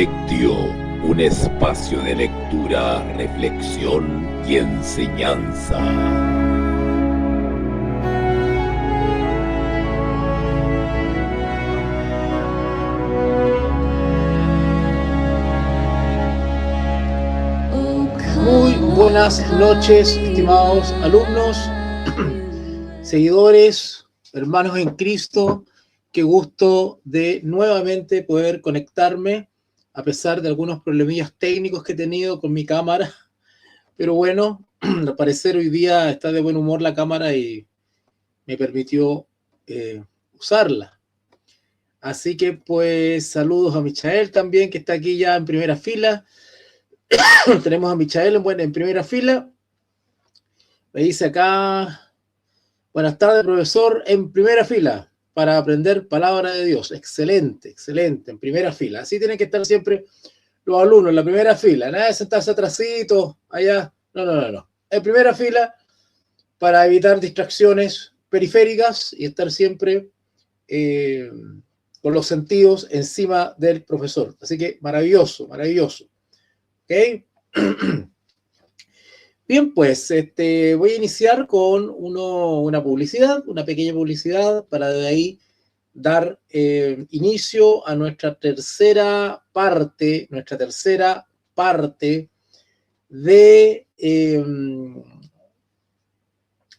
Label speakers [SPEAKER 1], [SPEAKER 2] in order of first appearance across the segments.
[SPEAKER 1] Lectio, un espacio de lectura, reflexión y enseñanza.
[SPEAKER 2] Muy buenas noches, estimados alumnos, seguidores, hermanos en Cristo. Qué gusto de nuevamente poder conectarme a pesar de algunos problemillas técnicos que he tenido con mi cámara. Pero bueno, al parecer hoy día está de buen humor la cámara y me permitió usarla. Así que pues saludos a Michael también, que está aquí ya en primera fila. Tenemos a Michael en primera fila. Me dice acá, buenas tardes, profesor, en primera fila para aprender palabra de Dios. Excelente, excelente, en primera fila. Así tienen que estar siempre los alumnos, en la primera fila. Nada de sentarse atrasito, allá. No. En primera fila para evitar distracciones periféricas y estar siempre con los sentidos encima del profesor. Así que maravilloso, maravilloso. ¿Ok? Bien, pues voy a iniciar con una publicidad, una pequeña publicidad, para de ahí dar inicio a nuestra tercera parte de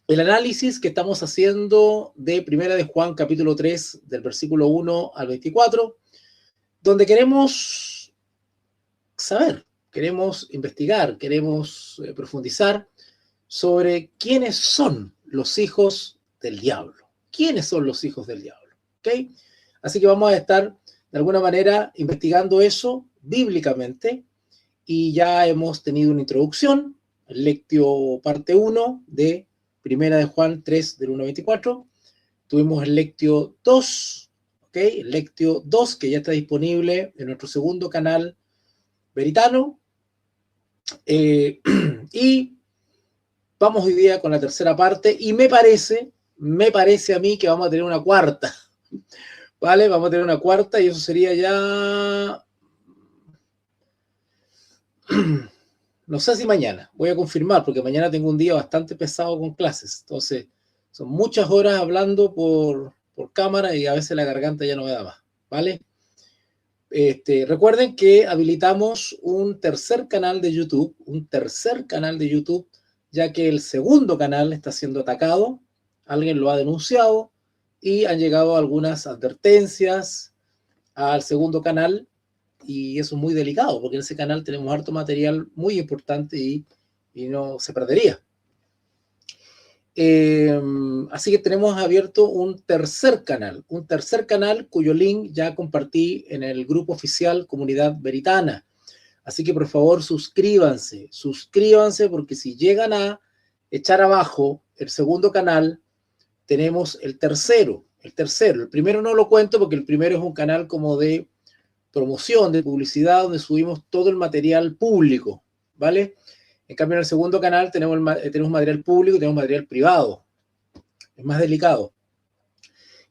[SPEAKER 2] el análisis que estamos haciendo de Primera de Juan, capítulo 3, del versículo 1 al 24, donde queremos saber, queremos investigar, queremos profundizar sobre quiénes son los hijos del diablo. ¿Quiénes son los hijos del diablo? ¿Ok? Así que vamos a estar, de alguna manera, investigando eso bíblicamente, y ya hemos tenido una introducción, el lectio parte 1 de Primera de Juan 3, del 1 al 24. Tuvimos el lectio 2, ¿ok? El lectio 2, que ya está disponible en nuestro segundo canal Veritano. Y vamos hoy día con la tercera parte, y me parece a mí que vamos a tener una cuarta, ¿vale? Vamos a tener una cuarta, y eso sería ya... no sé si mañana, voy a confirmar, porque mañana tengo un día bastante pesado con clases, entonces son muchas horas hablando por cámara y a veces la garganta ya no me da más, ¿vale? Recuerden que habilitamos un tercer canal de YouTube, ya que el segundo canal está siendo atacado, alguien lo ha denunciado y han llegado algunas advertencias al segundo canal, y eso es muy delicado porque en ese canal tenemos harto material muy importante y no se perdería. Así que tenemos abierto un tercer canal cuyo link ya compartí en el grupo oficial Comunidad Veritana. Así que por favor suscríbanse, porque si llegan a echar abajo el segundo canal, tenemos el tercero. El primero no lo cuento porque el primero es un canal como de promoción, de publicidad, donde subimos todo el material público, ¿vale? En cambio, en el segundo canal tenemos material público y tenemos material privado. Es más delicado.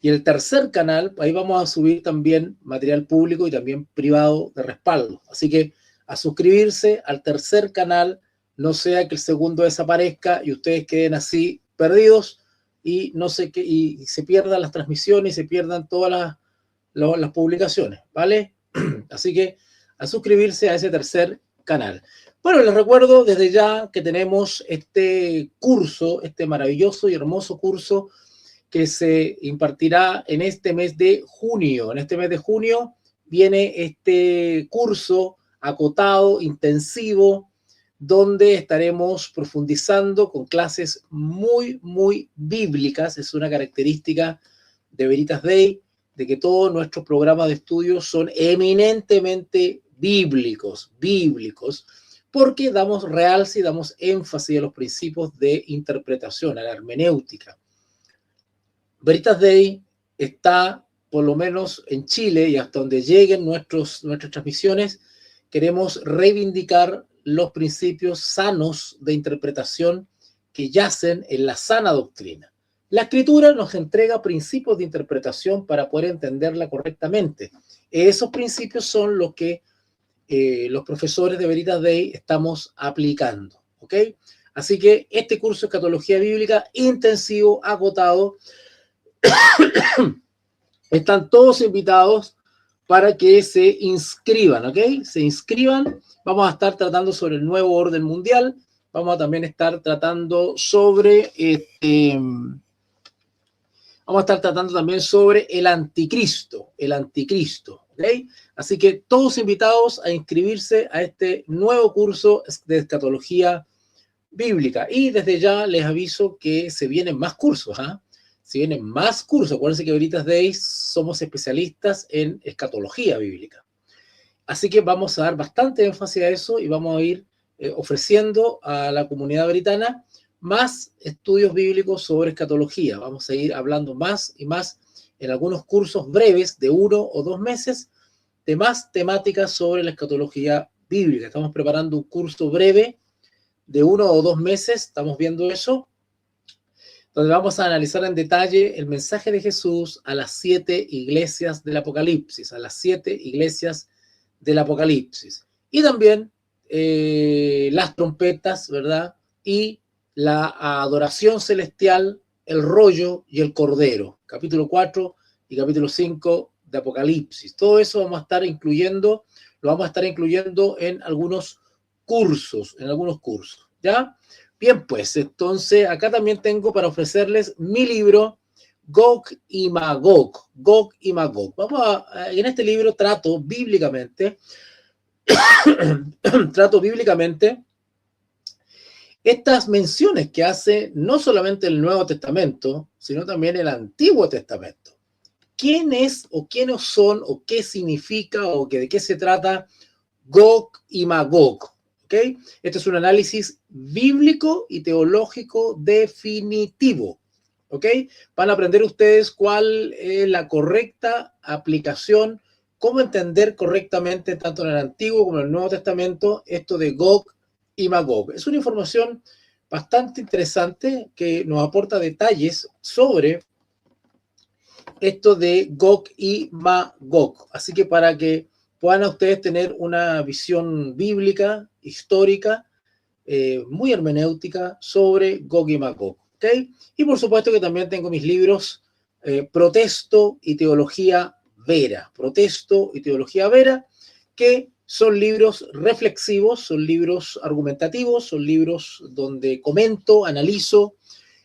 [SPEAKER 2] Y en el tercer canal, ahí vamos a subir también material público y también privado de respaldo. Así que a suscribirse al tercer canal, no sea que el segundo desaparezca y ustedes queden así perdidos y se pierdan las transmisiones y se pierdan todas las publicaciones, ¿vale? Así que a suscribirse a ese tercer canal. Bueno, les recuerdo desde ya que tenemos este curso, este maravilloso y hermoso curso que se impartirá en este mes de junio. En este mes de junio viene este curso acotado, intensivo, donde estaremos profundizando con clases muy, muy bíblicas. Es una característica de Veritas Day, de que todos nuestros programas de estudio son eminentemente bíblicos, porque damos realce y damos énfasis a los principios de interpretación, a la hermenéutica. Veritas Day está, por lo menos en Chile, y hasta donde lleguen nuestras transmisiones, queremos reivindicar los principios sanos de interpretación que yacen en la sana doctrina. La Escritura nos entrega principios de interpretación para poder entenderla correctamente. Esos principios son los que los profesores de Veritas Day estamos aplicando, ¿ok? Así que este curso de escatología bíblica intensivo, agotado, están todos invitados para que se inscriban, ¿ok? Se inscriban. Vamos a estar tratando sobre el nuevo orden mundial. Vamos a también estar tratando sobre vamos a estar tratando también sobre el anticristo, ¿ok? Así que todos invitados a inscribirse a este nuevo curso de escatología bíblica. Y desde ya les aviso que se vienen más cursos, ¿ah? Se vienen más cursos. Acuérdense que Veritas Day somos especialistas en escatología bíblica. Así que vamos a dar bastante énfasis a eso y vamos a ir ofreciendo a la comunidad veritana más estudios bíblicos sobre escatología. Vamos a ir hablando más y más en algunos cursos breves de 1 o 2 meses de más temáticas sobre la escatología bíblica. Estamos preparando un curso breve de 1 o 2 meses, estamos viendo eso, donde vamos a analizar en detalle el mensaje de Jesús a las 7 iglesias del Apocalipsis, Y también las trompetas, ¿verdad? Y la adoración celestial, el rollo y el cordero, capítulo 4 y capítulo 5 de Apocalipsis. Todo eso lo vamos a estar incluyendo en algunos cursos, ¿ya? Bien, pues, entonces, acá también tengo para ofrecerles mi libro, Gog y Magog. En este libro trato bíblicamente estas menciones que hace no solamente el Nuevo Testamento, sino también el Antiguo Testamento. ¿Quién es o quiénes son o qué significa o de qué se trata Gog y Magog? ¿Ok? Este es un análisis bíblico y teológico definitivo. ¿Ok? Van a aprender ustedes cuál es la correcta aplicación, cómo entender correctamente, tanto en el Antiguo como en el Nuevo Testamento, esto de Gog y Magog. Es una información bastante interesante que nos aporta detalles sobre esto de Gog y Magog. Así que para que puedan ustedes tener una visión bíblica, histórica, muy hermenéutica sobre Gog y Magog. ¿Okay? Y por supuesto que también tengo mis libros Protesto y Teología Vera, que son libros reflexivos, son libros argumentativos, son libros donde comento, analizo,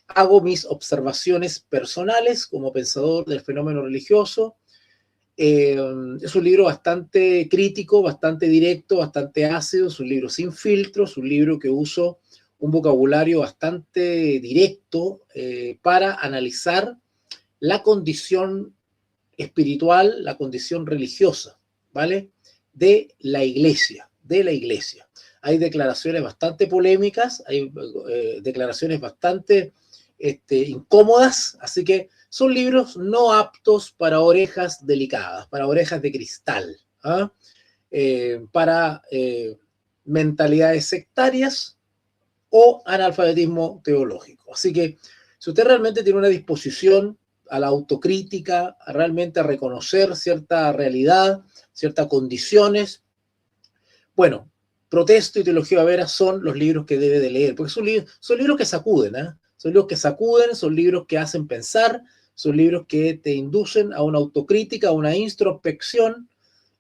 [SPEAKER 2] hago mis observaciones personales como pensador del fenómeno religioso. Es un libro bastante crítico, bastante directo, bastante ácido, es un libro sin filtros, es un libro que uso un vocabulario bastante directo para analizar la condición espiritual, la condición religiosa, ¿vale? De la iglesia. Hay declaraciones bastante polémicas, hay declaraciones bastante incómodas, así que son libros no aptos para orejas delicadas, para orejas de cristal, ¿ah? Para mentalidades sectarias o analfabetismo teológico. Así que si usted realmente tiene una disposición a la autocrítica, a realmente reconocer cierta realidad, ciertas condiciones, bueno, Protesto y Teología Vera son los libros que debe de leer, porque son libros que sacuden, ¿eh? Son libros que hacen pensar, son libros que te inducen a una autocrítica, a una introspección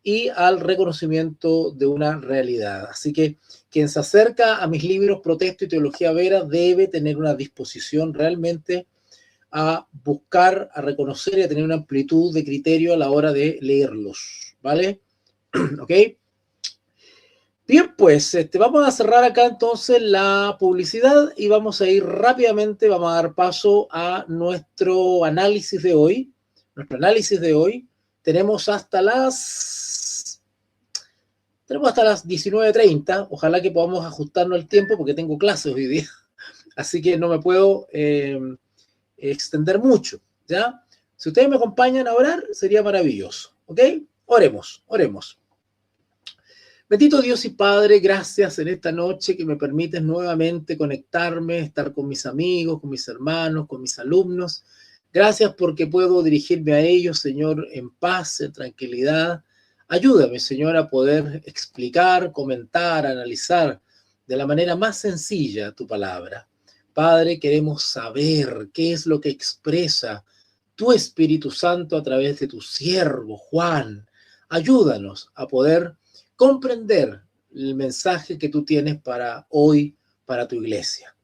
[SPEAKER 2] y al reconocimiento de una realidad. Así que quien se acerca a mis libros Protesto y Teología Vera debe tener una disposición realmente a buscar, a reconocer y a tener una amplitud de criterio a la hora de leerlos, ¿vale? ¿Ok? Bien, pues vamos a cerrar acá entonces la publicidad y vamos a ir rápidamente, vamos a dar paso a nuestro análisis de hoy. Tenemos hasta las 19:30, ojalá que podamos ajustarnos el tiempo porque tengo clases hoy día, así que no me puedo extender mucho, ¿ya? Si ustedes me acompañan a orar, sería maravilloso, ¿ok? Oremos. Bendito Dios y Padre, gracias en esta noche que me permites nuevamente conectarme, estar con mis amigos, con mis hermanos, con mis alumnos. Gracias porque puedo dirigirme a ellos, Señor, en paz, en tranquilidad, Ayúdame, Señor, a poder explicar, comentar, analizar de la manera más sencilla tu palabra. Padre, queremos saber qué es lo que expresa tu Espíritu Santo a través de tu siervo, Juan. Ayúdanos a poder comprender el mensaje que tú tienes para hoy, para tu iglesia.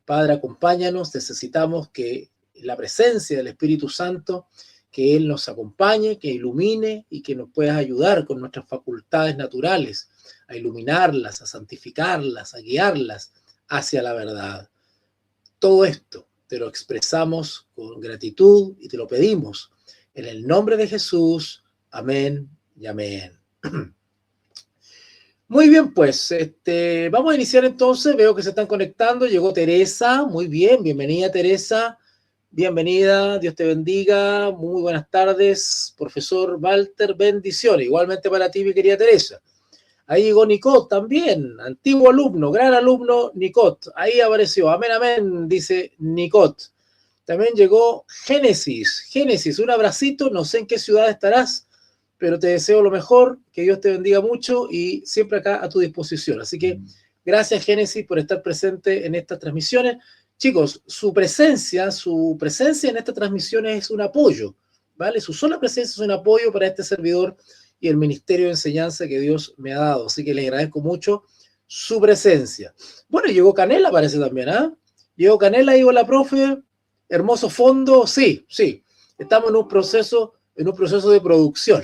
[SPEAKER 2] Padre, acompáñanos, necesitamos que la presencia del Espíritu Santo, que Él nos acompañe, que ilumine y que nos puedas ayudar con nuestras facultades naturales, a iluminarlas, a santificarlas, a guiarlas hacia la verdad. Todo esto te lo expresamos con gratitud y te lo pedimos en el nombre de Jesús. Amén y amén. Muy bien, pues vamos a iniciar entonces. Veo que se están conectando. Llegó Teresa. Muy bien, bienvenida Teresa. Bienvenida, Dios te bendiga. Muy buenas tardes, profesor Walter. Bendiciones. Igualmente para ti, mi querida Teresa. Ahí llegó Nicot también, antiguo alumno, gran alumno Nicot. Ahí apareció, amén, amén, dice Nicot. También llegó Génesis. Génesis, un abracito, no sé en qué ciudad estarás, pero te deseo lo mejor, que Dios te bendiga mucho y siempre acá a tu disposición. Así que gracias, Génesis, por estar presente en estas transmisiones. Chicos, su presencia en estas transmisiones es un apoyo, ¿vale? Su sola presencia es un apoyo para este servidor y el ministerio de enseñanza que Dios me ha dado. Así que les agradezco mucho su presencia. Bueno, llegó Canela, parece también, ¿ah? Llegó Canela, llegó la profe, hermoso fondo, sí. Estamos en un proceso de producción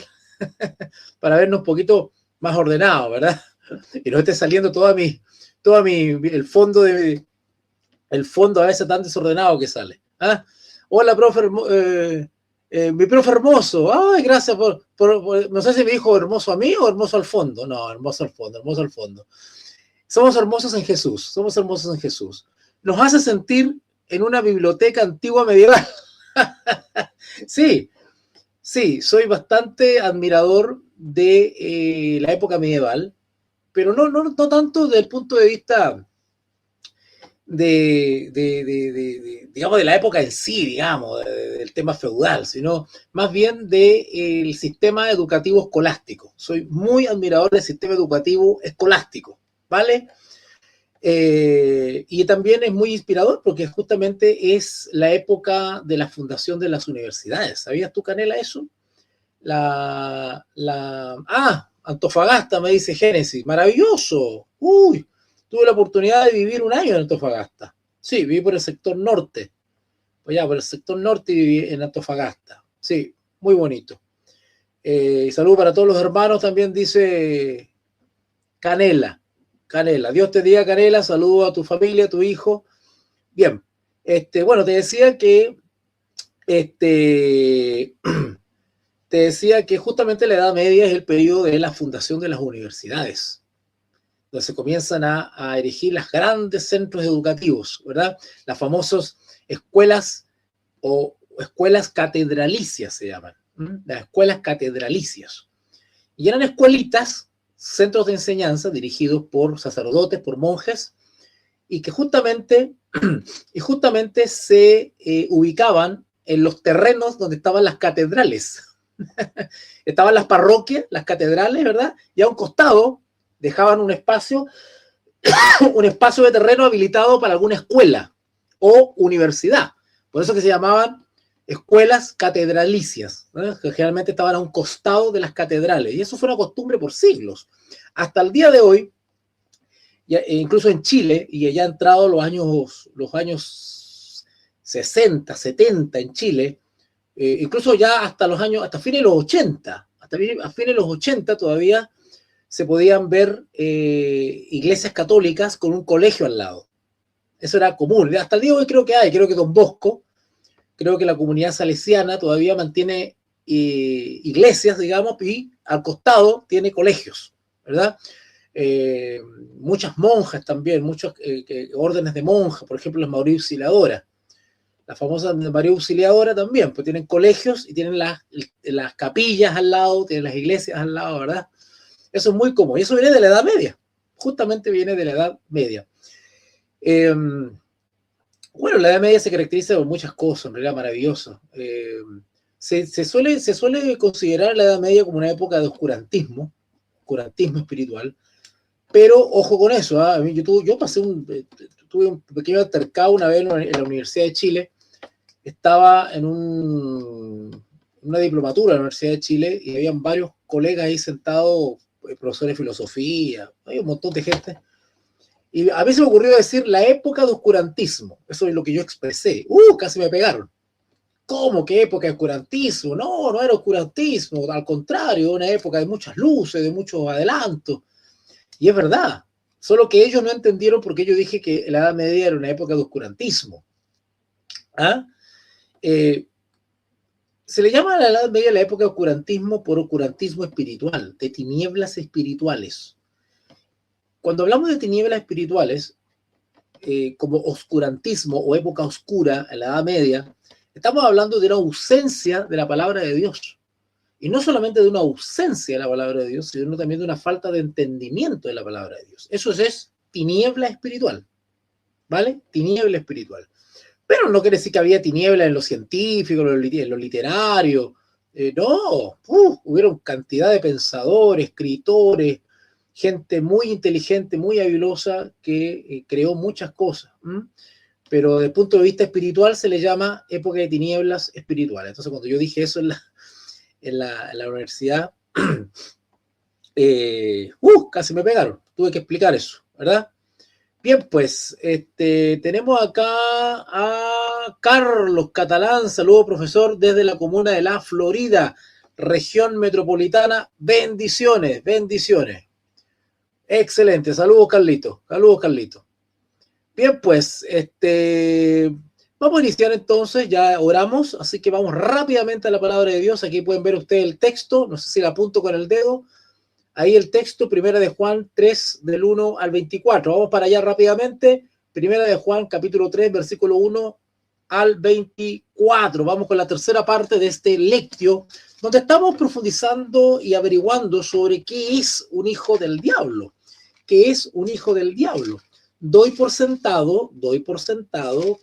[SPEAKER 2] para vernos un poquito más ordenados, ¿verdad? Y no esté saliendo el fondo a veces tan desordenado que sale. ¿Ah? Hola, profe, mi profe hermoso. Ay, gracias por, no sé si me dijo hermoso a mí o hermoso al fondo. No, hermoso al fondo, hermoso al fondo. Somos hermosos en Jesús, somos hermosos en Jesús. Nos hace sentir en una biblioteca antigua medieval. Sí, soy bastante admirador de la época medieval, pero no tanto desde el punto de vista digamos, de la época en sí, digamos, del tema feudal, sino más bien del sistema educativo escolástico. Soy muy admirador del sistema educativo escolástico, ¿vale? Y también es muy inspirador porque justamente es la época de la fundación de las universidades. ¿Sabías tú, Canela, eso? Antofagasta, me dice Génesis. Maravilloso. Uy, tuve la oportunidad de vivir un año en Antofagasta. Sí, viví por el sector norte. Pues ya, por el sector norte viví en Antofagasta. Sí, muy bonito. Saludos para todos los hermanos, también dice Canela. Dios te diga, Canela. Saludos a tu familia, a tu hijo. Bien. Bueno, te decía que justamente la Edad Media es el periodo de la fundación de las universidades, donde se comienzan a erigir los grandes centros educativos, ¿verdad? Las famosas escuelas o escuelas catedralicias se llaman, las escuelas catedralicias. Y eran escuelitas, centros de enseñanza dirigidos por sacerdotes, por monjes, y que justamente se ubicaban en los terrenos donde estaban las catedrales. Estaban las parroquias, las catedrales, ¿verdad? Y a un costado dejaban un espacio de terreno habilitado para alguna escuela o universidad. Por eso que se llamaban escuelas catedralicias, ¿no? Que generalmente estaban a un costado de las catedrales. Y eso fue una costumbre por siglos. Hasta el día de hoy, incluso en Chile, y ya ha entrado los años 60, 70 en Chile, incluso ya hasta fines de los 80, a fines de los 80 todavía se podían ver iglesias católicas con un colegio al lado. Eso era común. Hasta el día de hoy creo que Don Bosco, creo que la comunidad salesiana todavía mantiene iglesias, digamos, y al costado tiene colegios, ¿verdad? Muchas monjas también, muchos órdenes de monjas, por ejemplo, las María Auxiliadora. La famosa María Auxiliadora también, pues tienen colegios y tienen las capillas al lado, tienen las iglesias al lado, ¿verdad? Eso es muy común. Y eso viene de la Edad Media. Justamente viene de la Edad Media. Bueno, la Edad Media se caracteriza por muchas cosas, en realidad maravilloso. Se suele considerar la Edad Media como una época de oscurantismo espiritual, pero ojo con eso, ¿eh? Yo tuve un pequeño altercado una vez en la Universidad de Chile. Estaba en una diplomatura en la Universidad de Chile y habían varios colegas ahí sentados, profesores de filosofía, hay un montón de gente. Y a mí se me ocurrió decir la época de oscurantismo. Eso es lo que yo expresé. Casi me pegaron. ¿Cómo? ¿Qué época de oscurantismo? No, no era oscurantismo. Al contrario, una época de muchas luces, de muchos adelantos. Y es verdad. Solo que ellos no entendieron por qué yo dije que la Edad Media era una época de oscurantismo. Se le llama a la Edad Media la época de oscurantismo por oscurantismo espiritual, de tinieblas espirituales. Cuando hablamos de tinieblas espirituales, como oscurantismo o época oscura en la Edad Media, estamos hablando de una ausencia de la palabra de Dios. Y no solamente de una ausencia de la palabra de Dios, sino también de una falta de entendimiento de la palabra de Dios. Eso es tiniebla espiritual, ¿vale? Tiniebla espiritual. Pero no quiere decir que había tinieblas en lo científico, en lo literario. No, hubieron cantidad de pensadores, escritores, gente muy inteligente, muy habilosa, que creó muchas cosas. Pero desde el punto de vista espiritual se le llama época de tinieblas espirituales. Entonces, cuando yo dije eso en la universidad, casi me pegaron. Tuve que explicar eso, ¿verdad? Bien, pues, tenemos acá a Carlos Catalán. Saludos, profesor, desde la comuna de La Florida, región metropolitana. Bendiciones, bendiciones. Excelente. Saludos, Carlito. Saludos, Carlito. Bien, pues, vamos a iniciar entonces. Ya oramos, así que vamos rápidamente a la palabra de Dios. Aquí pueden ver ustedes el texto. No sé si la apunto con el dedo. Ahí el texto, Primera de Juan 3, del 1 al 24. Vamos para allá rápidamente. Primera de Juan, capítulo 3, versículo 1 al 24. Vamos con la tercera parte de este lectio, donde estamos profundizando y averiguando sobre qué es un hijo del diablo. ¿Qué es un hijo del diablo? Doy por sentado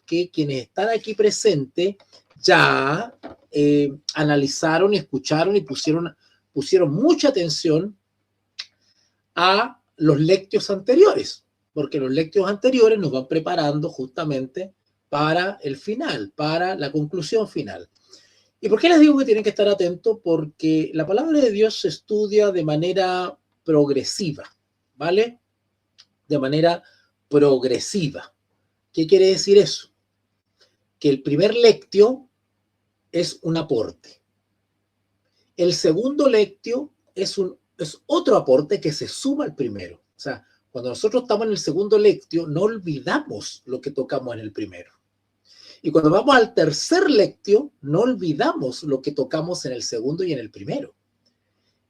[SPEAKER 2] que quienes están aquí presentes ya analizaron y escucharon y pusieron mucha atención a los lectios anteriores, porque los lectios anteriores nos van preparando justamente para el final, para la conclusión final. ¿Y por qué les digo que tienen que estar atentos? Porque la palabra de Dios se estudia de manera progresiva, ¿vale? De manera progresiva. ¿Qué quiere decir eso? Que el primer lectio es un aporte. El segundo lectio es otro aporte que se suma al primero. O sea, cuando nosotros estamos en el segundo lectio, no olvidamos lo que tocamos en el primero. Y cuando vamos al tercer lectio, no olvidamos lo que tocamos en el segundo y en el primero.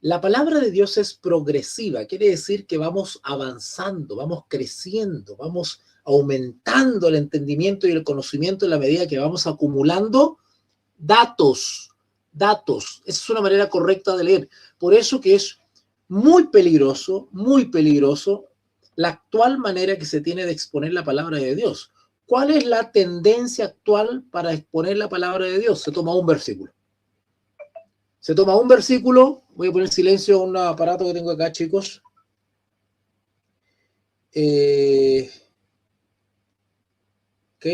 [SPEAKER 2] La palabra de Dios es progresiva, quiere decir que vamos avanzando, vamos creciendo, vamos aumentando el entendimiento y el conocimiento en la medida que vamos acumulando datos. Esa es una manera correcta de leer. Por eso que es muy peligroso la actual manera que se tiene de exponer la palabra de Dios. ¿Cuál es la tendencia actual para exponer la palabra de Dios? Se toma un versículo. Voy a poner silencio a un aparato que tengo acá, chicos. Ok.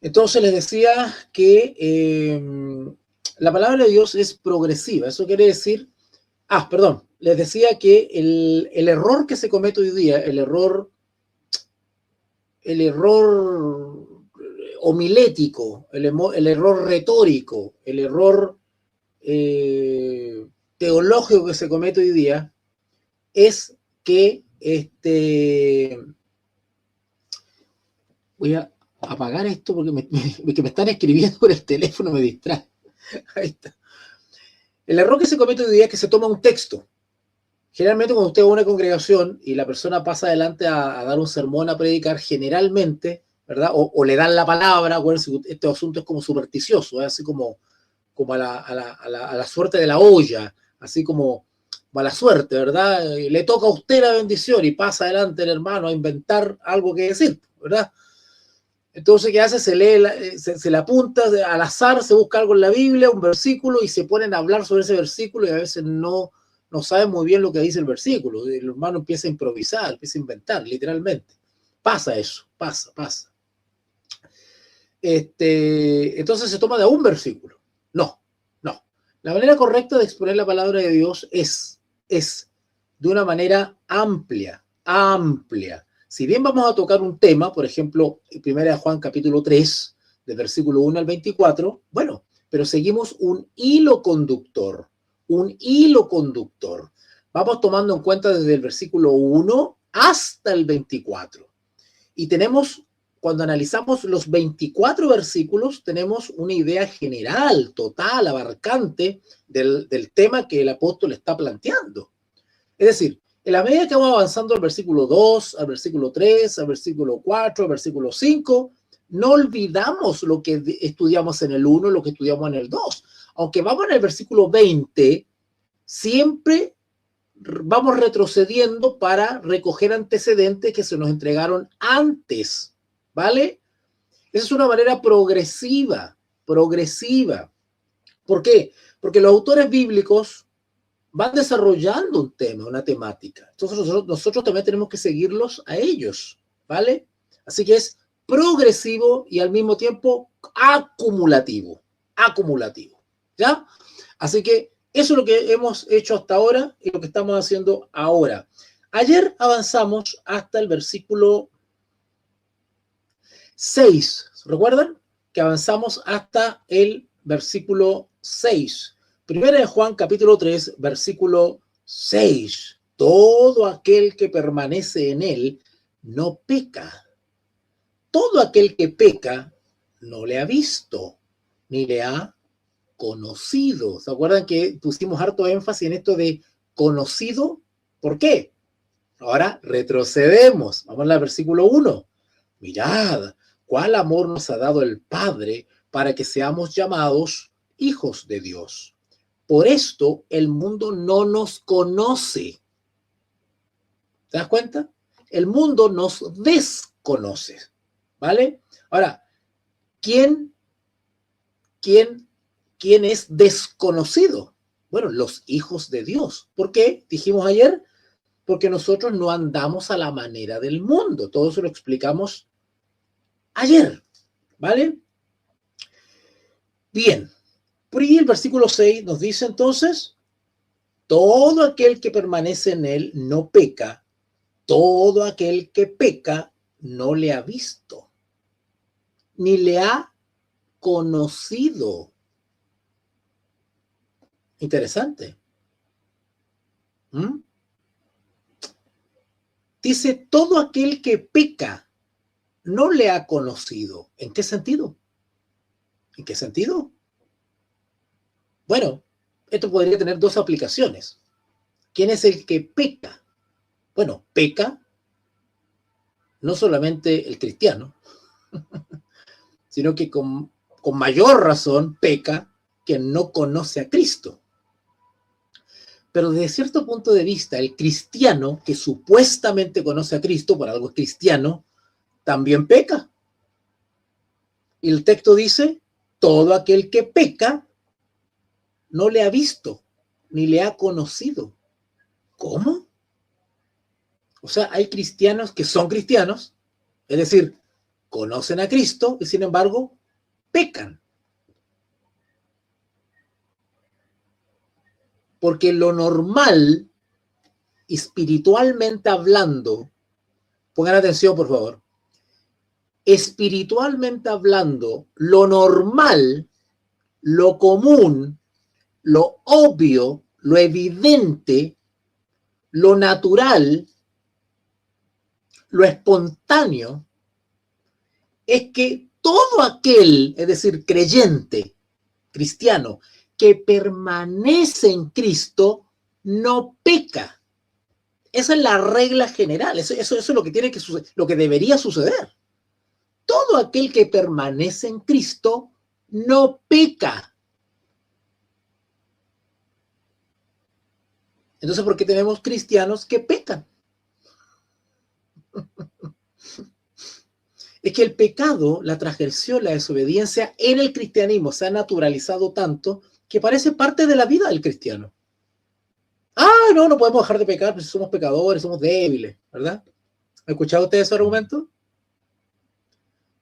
[SPEAKER 2] Entonces les decía que la palabra de Dios es progresiva. Eso quiere decir, les decía que el error que se comete hoy día, el error homilético, el error retórico, el error teológico que se comete hoy día es que voy a apagar esto porque me están escribiendo por el teléfono, me distrae. Ahí está. El error que se comete hoy día es que se toma un texto. Generalmente cuando usted va a una congregación y la persona pasa adelante a dar un sermón, a predicar, generalmente, ¿verdad? O le dan la palabra, bueno, este asunto es como supersticioso, ¿eh? Así como a la suerte de la olla, así como mala suerte, ¿verdad? Le toca a usted la bendición y pasa adelante el hermano a inventar algo que decir, ¿verdad? Entonces, ¿qué hace? Se lee, se le apunta al azar, se busca algo en la Biblia, un versículo, y se ponen a hablar sobre ese versículo y a veces no saben muy bien lo que dice el versículo. El hermano empieza a improvisar, empieza a inventar, literalmente. Pasa eso, pasa. Entonces se toma de un versículo. No. La manera correcta de exponer la palabra de Dios es de una manera amplia. Si bien vamos a tocar un tema, por ejemplo, 1 Juan capítulo 3, del versículo 1 al 24, bueno, pero seguimos un hilo conductor. Vamos tomando en cuenta desde el versículo 1 hasta el 24. Y tenemos, cuando analizamos los 24 versículos, tenemos una idea general, total, abarcante del tema que el apóstol está planteando. Es decir, en la medida que vamos avanzando al versículo 2, al versículo 3, al versículo 4, al versículo 5, no olvidamos lo que estudiamos en el 1, lo que estudiamos en el 2. Aunque vamos en el versículo 20, siempre vamos retrocediendo para recoger antecedentes que se nos entregaron antes, ¿vale? Esa es una manera progresiva. ¿Por qué? Porque los autores bíblicos van desarrollando un tema, una temática. Entonces nosotros también tenemos que seguirlos a ellos, ¿vale? Así que es progresivo y al mismo tiempo acumulativo, ¿ya? Así que eso es lo que hemos hecho hasta ahora y lo que estamos haciendo ahora. Ayer avanzamos hasta el versículo 6. ¿Recuerdan? Que avanzamos hasta el versículo 6. Primera de Juan, capítulo 3, versículo 6. Todo aquel que permanece en él no peca. Todo aquel que peca no le ha visto, ni le ha conocido. ¿Se acuerdan que pusimos harto énfasis en esto de conocido? ¿Por qué? Ahora retrocedemos. Vamos al versículo 1. Mirad, cuál amor nos ha dado el Padre para que seamos llamados hijos de Dios. Por esto el mundo no nos conoce. ¿Te das cuenta? El mundo nos desconoce. ¿Vale? Ahora, ¿quién es desconocido? Bueno, los hijos de Dios. ¿Por qué? Dijimos ayer, porque nosotros no andamos a la manera del mundo. Todo eso lo explicamos ayer. ¿Vale? Bien. Por ahí el versículo 6 nos dice entonces, todo aquel que permanece en él no peca, todo aquel que peca no le ha visto, ni le ha conocido. Interesante. Dice, todo aquel que peca no le ha conocido. ¿En qué sentido? ¿En qué sentido? Bueno, esto podría tener dos aplicaciones. ¿Quién es el que peca? Bueno, peca no solamente el cristiano, sino que con mayor razón peca quien no conoce a Cristo. Pero desde cierto punto de vista, el cristiano que supuestamente conoce a Cristo, por algo es cristiano, también peca. Y el texto dice, todo aquel que peca no le ha visto, ni le ha conocido. ¿Cómo? O sea, hay cristianos que son cristianos, es decir, conocen a Cristo y sin embargo pecan. Porque lo normal, espiritualmente hablando, pongan atención por favor, espiritualmente hablando, lo normal, lo común, lo obvio, lo evidente, lo natural, lo espontáneo, es que todo aquel, es decir, creyente, cristiano, que permanece en Cristo, no peca. Esa es la regla general, eso es lo que tiene que suceder, lo que debería suceder. Todo aquel que permanece en Cristo no peca. Entonces, ¿por qué tenemos cristianos que pecan? Es que el pecado, la transgresión, la desobediencia en el cristianismo se ha naturalizado tanto que parece parte de la vida del cristiano. Ah, no podemos dejar de pecar, pues somos pecadores, somos débiles, ¿verdad? ¿Ha escuchado usted ese argumento?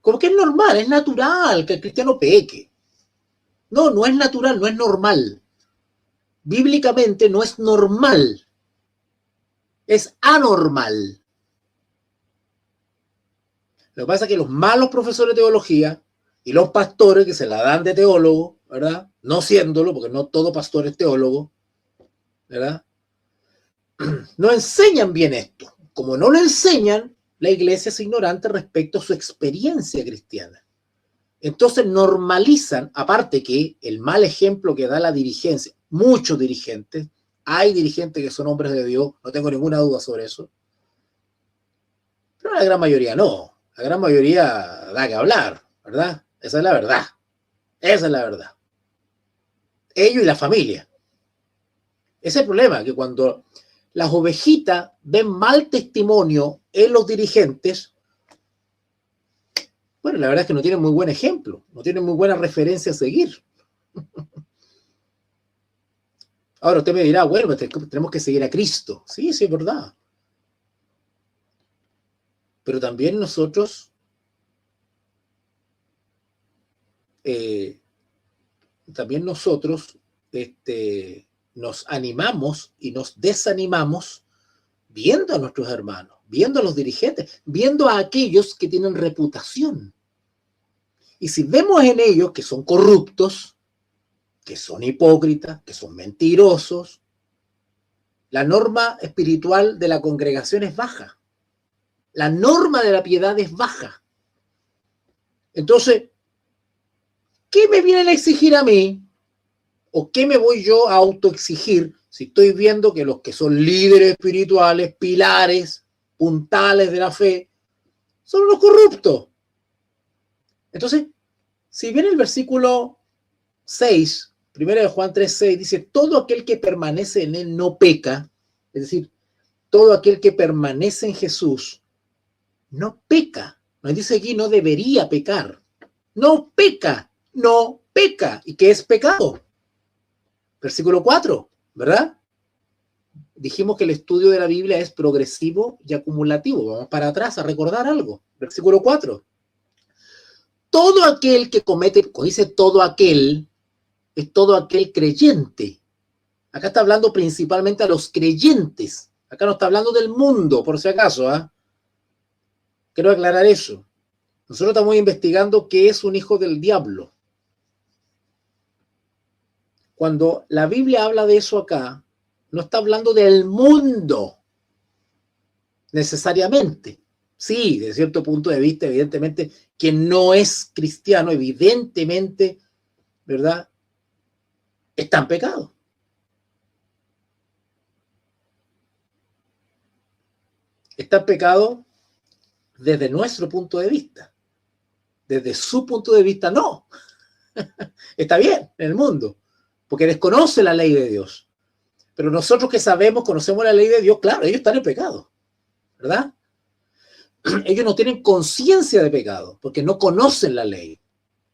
[SPEAKER 2] Como que es normal, es natural que el cristiano peque. No es natural, no es normal. Bíblicamente no es normal, es anormal. Lo que pasa es que los malos profesores de teología y los pastores que se la dan de teólogo, ¿verdad? No siéndolo, porque no todo pastor es teólogo, ¿verdad? No enseñan bien esto. Como no lo enseñan, la iglesia es ignorante respecto a su experiencia cristiana. Entonces normalizan, aparte que el mal ejemplo que da la dirigencia, muchos dirigentes, hay dirigentes que son hombres de Dios, no tengo ninguna duda sobre eso, pero la gran mayoría no. La gran mayoría da que hablar, ¿verdad? Esa es la verdad. Esa es la verdad. Ellos y la familia. Ese es el problema, que cuando las ovejitas ven mal testimonio en los dirigentes, bueno, la verdad es que no tienen muy buen ejemplo, no tienen muy buena referencia a seguir. Ahora usted me dirá, bueno, tenemos que seguir a Cristo. Sí, es verdad. Pero también nosotros nos animamos y nos desanimamos viendo a nuestros hermanos, viendo a los dirigentes, viendo a aquellos que tienen reputación. Y si vemos en ellos que son corruptos, que son hipócritas, que son mentirosos, la norma espiritual de la congregación es baja. La norma de la piedad es baja. Entonces, ¿qué me vienen a exigir a mí? ¿O qué me voy yo a autoexigir si estoy viendo que los que son líderes espirituales, pilares, puntales de la fe, son los corruptos? Entonces, si bien el versículo 6, 1 de Juan 3:6, dice, todo aquel que permanece en él no peca, es decir, todo aquel que permanece en Jesús no peca. Nos dice aquí, no debería pecar. No peca, no peca. ¿Y qué es pecado? Versículo 4, ¿verdad? Dijimos que el estudio de la Biblia es progresivo y acumulativo. Vamos para atrás a recordar algo. Versículo 4. Todo aquel que comete, cuando dice todo aquel, es todo aquel creyente. Acá está hablando principalmente a los creyentes. Acá no está hablando del mundo, por si acaso. Quiero aclarar eso. Nosotros estamos investigando qué es un hijo del diablo. Cuando la Biblia habla de eso acá, no está hablando del mundo necesariamente. Sí, de cierto punto de vista, evidentemente, quien no es cristiano, evidentemente, ¿verdad?, está en pecado. Está en pecado desde nuestro punto de vista. Desde su punto de vista, no. Está bien en el mundo, porque desconoce la ley de Dios. Pero nosotros que sabemos, conocemos la ley de Dios, claro, ellos están en pecado, ¿verdad? Ellos no tienen conciencia de pecado, porque no conocen la ley.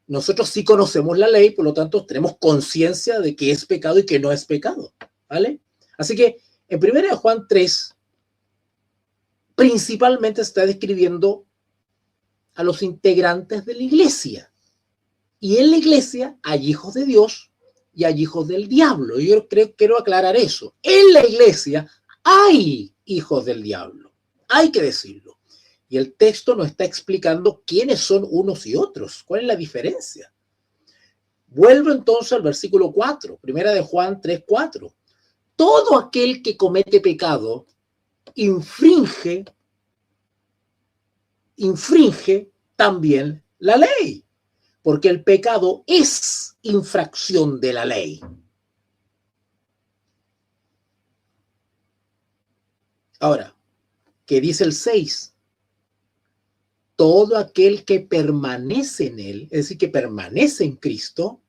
[SPEAKER 2] Nosotros sí conocemos la ley, por lo tanto, tenemos conciencia de qué es pecado y qué no es pecado, ¿vale? Así que, en 1 Juan 3, principalmente se está describiendo a los integrantes de la iglesia. Y en la iglesia hay hijos de Dios y hay hijos del diablo. Y yo quiero aclarar eso. En la iglesia hay hijos del diablo. Hay que decirlo. Y el texto nos está explicando quiénes son unos y otros. ¿Cuál es la diferencia? Vuelvo entonces al versículo 4, 1 de Juan 3:4. Todo aquel que comete pecado infringe también la ley, porque el pecado es infracción de la ley. Ahora, ¿qué dice el 6? Todo aquel que permanece en él, es decir, que permanece en Cristo,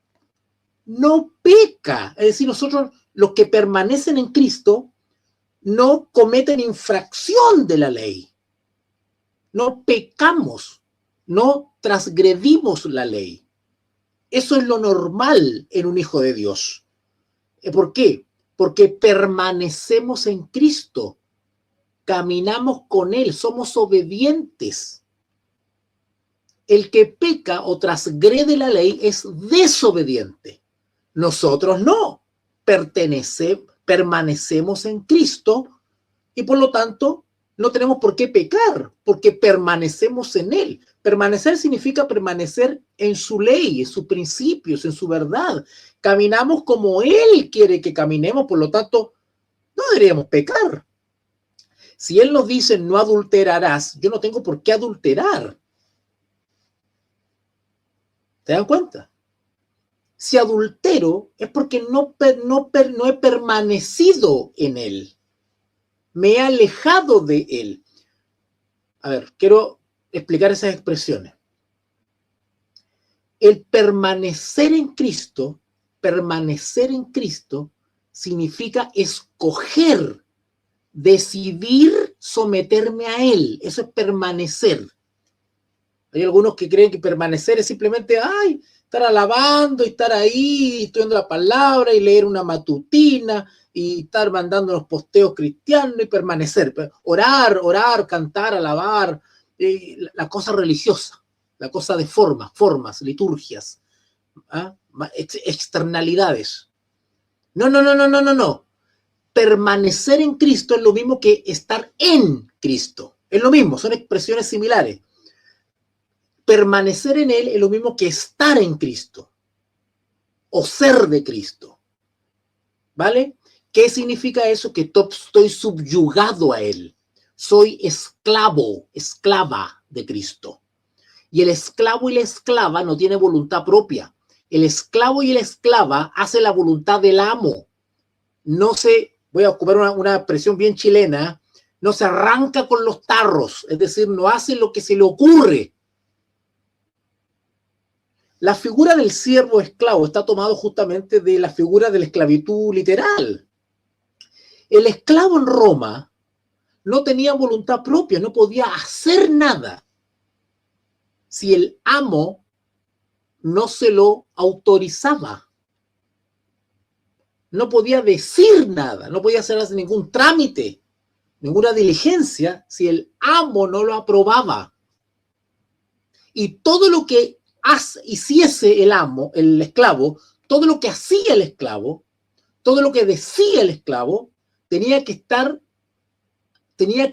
[SPEAKER 2] no peca. Es decir, nosotros, los que permanecen en Cristo, no cometen infracción de la ley. No pecamos, no transgredimos la ley. Eso es lo normal en un hijo de Dios. ¿Por qué? Porque permanecemos en Cristo, caminamos con Él, somos obedientes. El que peca o transgrede la ley es desobediente. Nosotros no, permanecemos en Cristo y por lo tanto no tenemos por qué pecar, porque permanecemos en Él. Permanecer significa permanecer en su ley, en sus principios, en su verdad. Caminamos como Él quiere que caminemos, por lo tanto, no deberíamos pecar. Si Él nos dice no adulterarás, yo no tengo por qué adulterar. ¿Te dan cuenta? Si adultero es porque no he permanecido en Él. Me he alejado de Él. A ver, quiero explicar esas expresiones. El permanecer en Cristo significa escoger, decidir someterme a Él. Eso es permanecer. Hay algunos que creen que permanecer es simplemente, estar alabando y estar ahí, estudiando la palabra y leer una matutina y estar mandando unos posteos cristianos y permanecer. Orar, cantar, alabar, la cosa religiosa, la cosa de formas, liturgias, externalidades. No. Permanecer en Cristo es lo mismo que estar en Cristo. Es lo mismo, son expresiones similares. Permanecer en Él es lo mismo que estar en Cristo o ser de Cristo. ¿Vale? ¿Qué significa eso? Que estoy subyugado a Él. Soy esclava de Cristo. Y el esclavo y la esclava no tienen voluntad propia. El esclavo y la esclava hacen la voluntad del amo. Voy a ocupar una expresión bien chilena, no se arranca con los tarros, es decir, no hace lo que se le ocurre. La figura del siervo esclavo está tomado justamente de la figura de la esclavitud literal. El esclavo en Roma no tenía voluntad propia, no podía hacer nada si el amo no se lo autorizaba. No podía decir nada, no podía hacer ningún trámite, ninguna diligencia si el amo no lo aprobaba. Y todo lo que hiciese el esclavo, todo lo que hacía el esclavo, todo lo que decía el esclavo, tenía que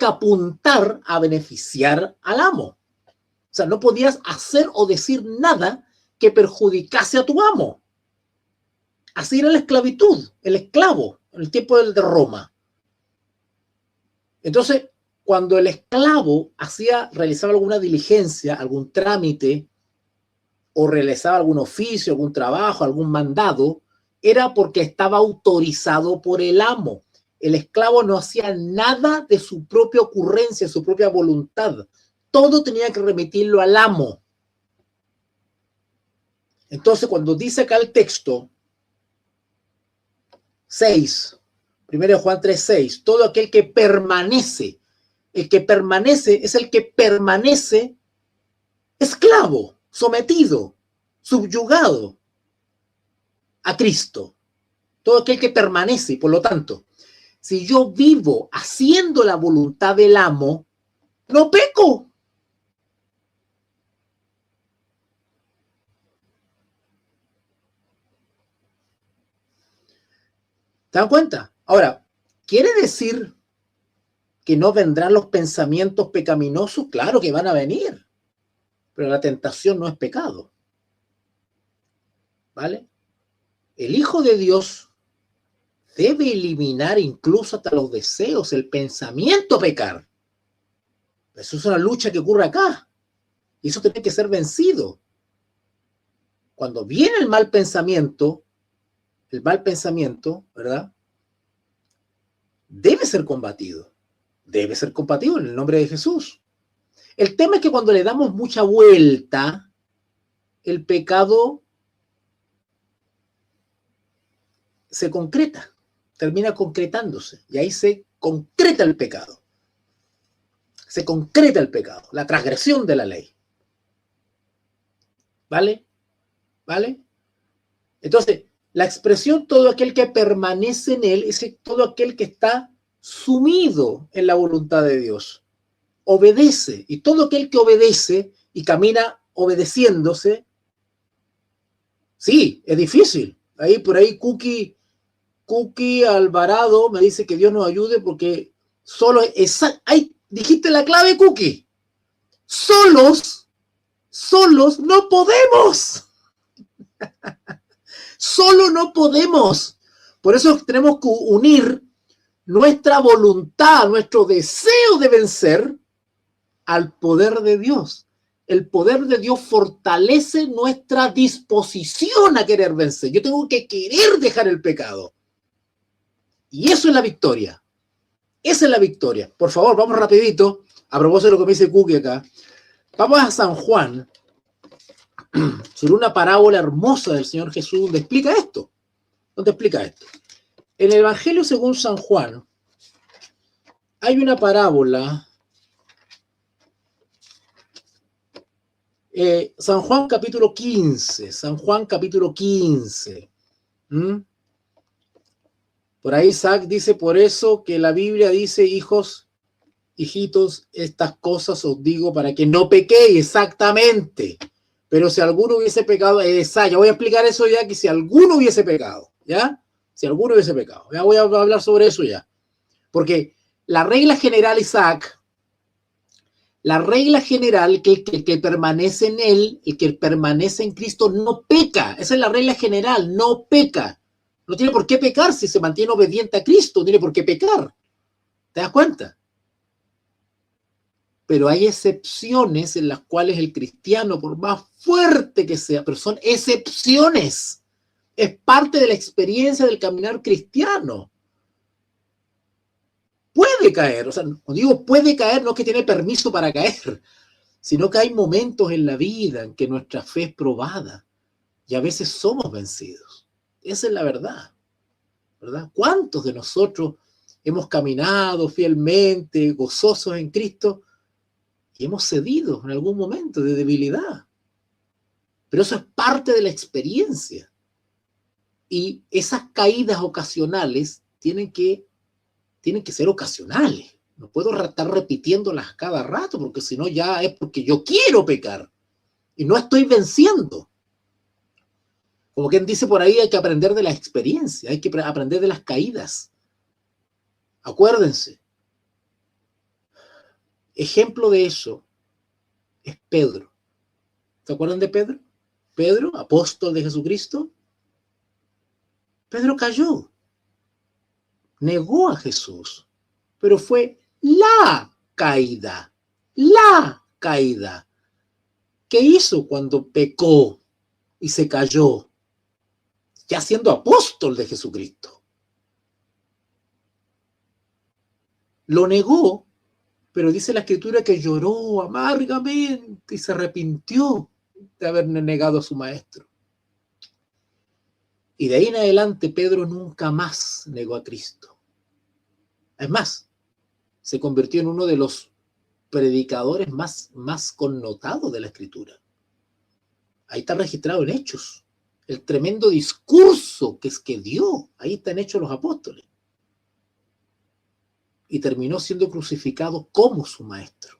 [SPEAKER 2] apuntar a beneficiar al amo. O sea, no podías hacer o decir nada que perjudicase a tu amo. Así era la esclavitud, el esclavo, en el tiempo de Roma. Entonces, cuando el esclavo realizaba alguna diligencia, algún trámite, o realizaba algún oficio, algún trabajo, algún mandado, era porque estaba autorizado por el amo. El esclavo no hacía nada de su propia ocurrencia, su propia voluntad. Todo tenía que remitirlo al amo. Entonces, cuando dice acá el texto 6, 1 Juan 3:6, todo aquel que permanece, el que permanece es el que permanece esclavo, sometido, subyugado a Cristo. Todo aquel que permanece, por lo tanto, si yo vivo haciendo la voluntad del amo, no peco. ¿Te dan cuenta? Ahora, ¿quiere decir que no vendrán los pensamientos pecaminosos? Claro que van a venir, pero la tentación no es pecado. ¿Vale? El Hijo de Dios debe eliminar incluso hasta los deseos, el pensamiento a pecar. Eso es una lucha que ocurre acá. Y eso tiene que ser vencido. Cuando viene el mal pensamiento, ¿verdad? Debe ser combatido. Debe ser combatido en el nombre de Jesús. El tema es que cuando le damos mucha vuelta, el pecado se concreta, termina concretándose y ahí se concreta el pecado. Se concreta el pecado, la transgresión de la ley. ¿Vale? ¿Vale? Entonces, la expresión todo aquel que permanece en él es todo aquel que está sumido en la voluntad de Dios. Obedece. Y todo aquel que obedece y camina obedeciéndose, sí, es difícil. Ahí por ahí Cookie Alvarado me dice que Dios nos ayude porque solo ahí dijiste la clave, Cookie. Solos no podemos. Solo no podemos. Por eso tenemos que unir nuestra voluntad, nuestro deseo de vencer al poder de Dios. El poder de Dios fortalece nuestra disposición a querer vencer. Yo tengo que querer dejar el pecado. Y eso es la victoria. Esa es la victoria. Por favor, vamos rapidito. A propósito de lo que me dice Cookie acá. Vamos a San Juan, sobre una parábola hermosa del Señor Jesús, donde explica esto. En el Evangelio según San Juan, hay una parábola. San Juan capítulo 15. Por ahí Isaac dice, por eso que la Biblia dice, hijitos, estas cosas os digo para que no pequéis. Exactamente. Pero si alguno hubiese pecado, ya voy a explicar eso ya, que si alguno hubiese pecado, ¿ya? Si alguno hubiese pecado. Ya voy a hablar sobre eso ya. Porque la regla general, Isaac, la regla general, que el que permanece en él, el que permanece en Cristo, no peca. Esa es la regla general, no peca. No tiene por qué pecar si se mantiene obediente a Cristo, no tiene por qué pecar. ¿Te das cuenta? Pero hay excepciones en las cuales el cristiano, por más fuerte que sea, pero son excepciones. Es parte de la experiencia del caminar cristiano. Puede caer, o sea, cuando digo puede caer, no es que tiene permiso para caer, sino que hay momentos en la vida en que nuestra fe es probada y a veces somos vencidos. Esa es la verdad, ¿verdad? ¿Cuántos de nosotros hemos caminado fielmente, gozosos en Cristo, y hemos cedido en algún momento de debilidad? Pero eso es parte de la experiencia. Y esas caídas ocasionales tienen que ser ocasionales. No puedo estar repitiéndolas cada rato, porque si no ya es porque yo quiero pecar y no estoy venciendo. Como quien dice por ahí, hay que aprender de la experiencia, hay que aprender de las caídas. Acuérdense. Ejemplo de eso es Pedro. ¿Se acuerdan de Pedro? Pedro, apóstol de Jesucristo. Pedro cayó. Negó a Jesús. Pero fue la caída. La caída. ¿Qué hizo cuando pecó y se cayó? Ya siendo apóstol de Jesucristo. Lo negó. Pero dice la Escritura que lloró amargamente y se arrepintió de haber negado a su maestro. Y de ahí en adelante Pedro nunca más negó a Cristo. Es más, se convirtió en uno de los predicadores más connotados de la Escritura. Ahí está registrado en Hechos. El tremendo discurso que dio. Ahí está en Hechos los apóstoles. Y terminó siendo crucificado como su maestro.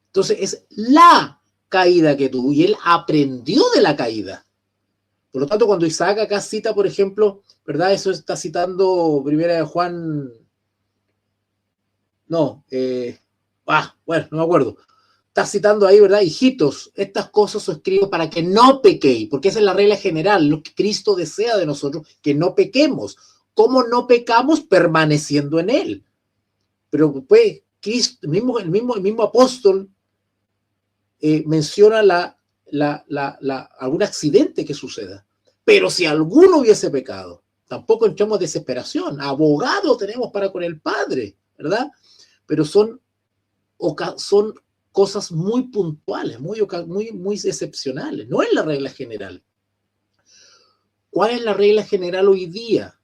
[SPEAKER 2] Entonces es la caída que tuvo y él aprendió de la caída. Por lo tanto, cuando Isaac acá cita, por ejemplo, ¿verdad? Eso está citando Primera de Juan. No, bueno, no me acuerdo. Está citando ahí, ¿verdad? Hijitos, estas cosas os escribo para que no pequéis, porque esa es la regla general, lo que Cristo desea de nosotros, que no pequemos. ¿Cómo no pecamos? Permaneciendo en él. Pero pues Cristo, el mismo apóstol menciona algún accidente que suceda. Pero si alguno hubiese pecado, tampoco entramos en desesperación. Abogado tenemos para con el Padre, ¿verdad? Pero son cosas muy puntuales, muy excepcionales. No es la regla general. ¿Cuál es la regla general hoy día?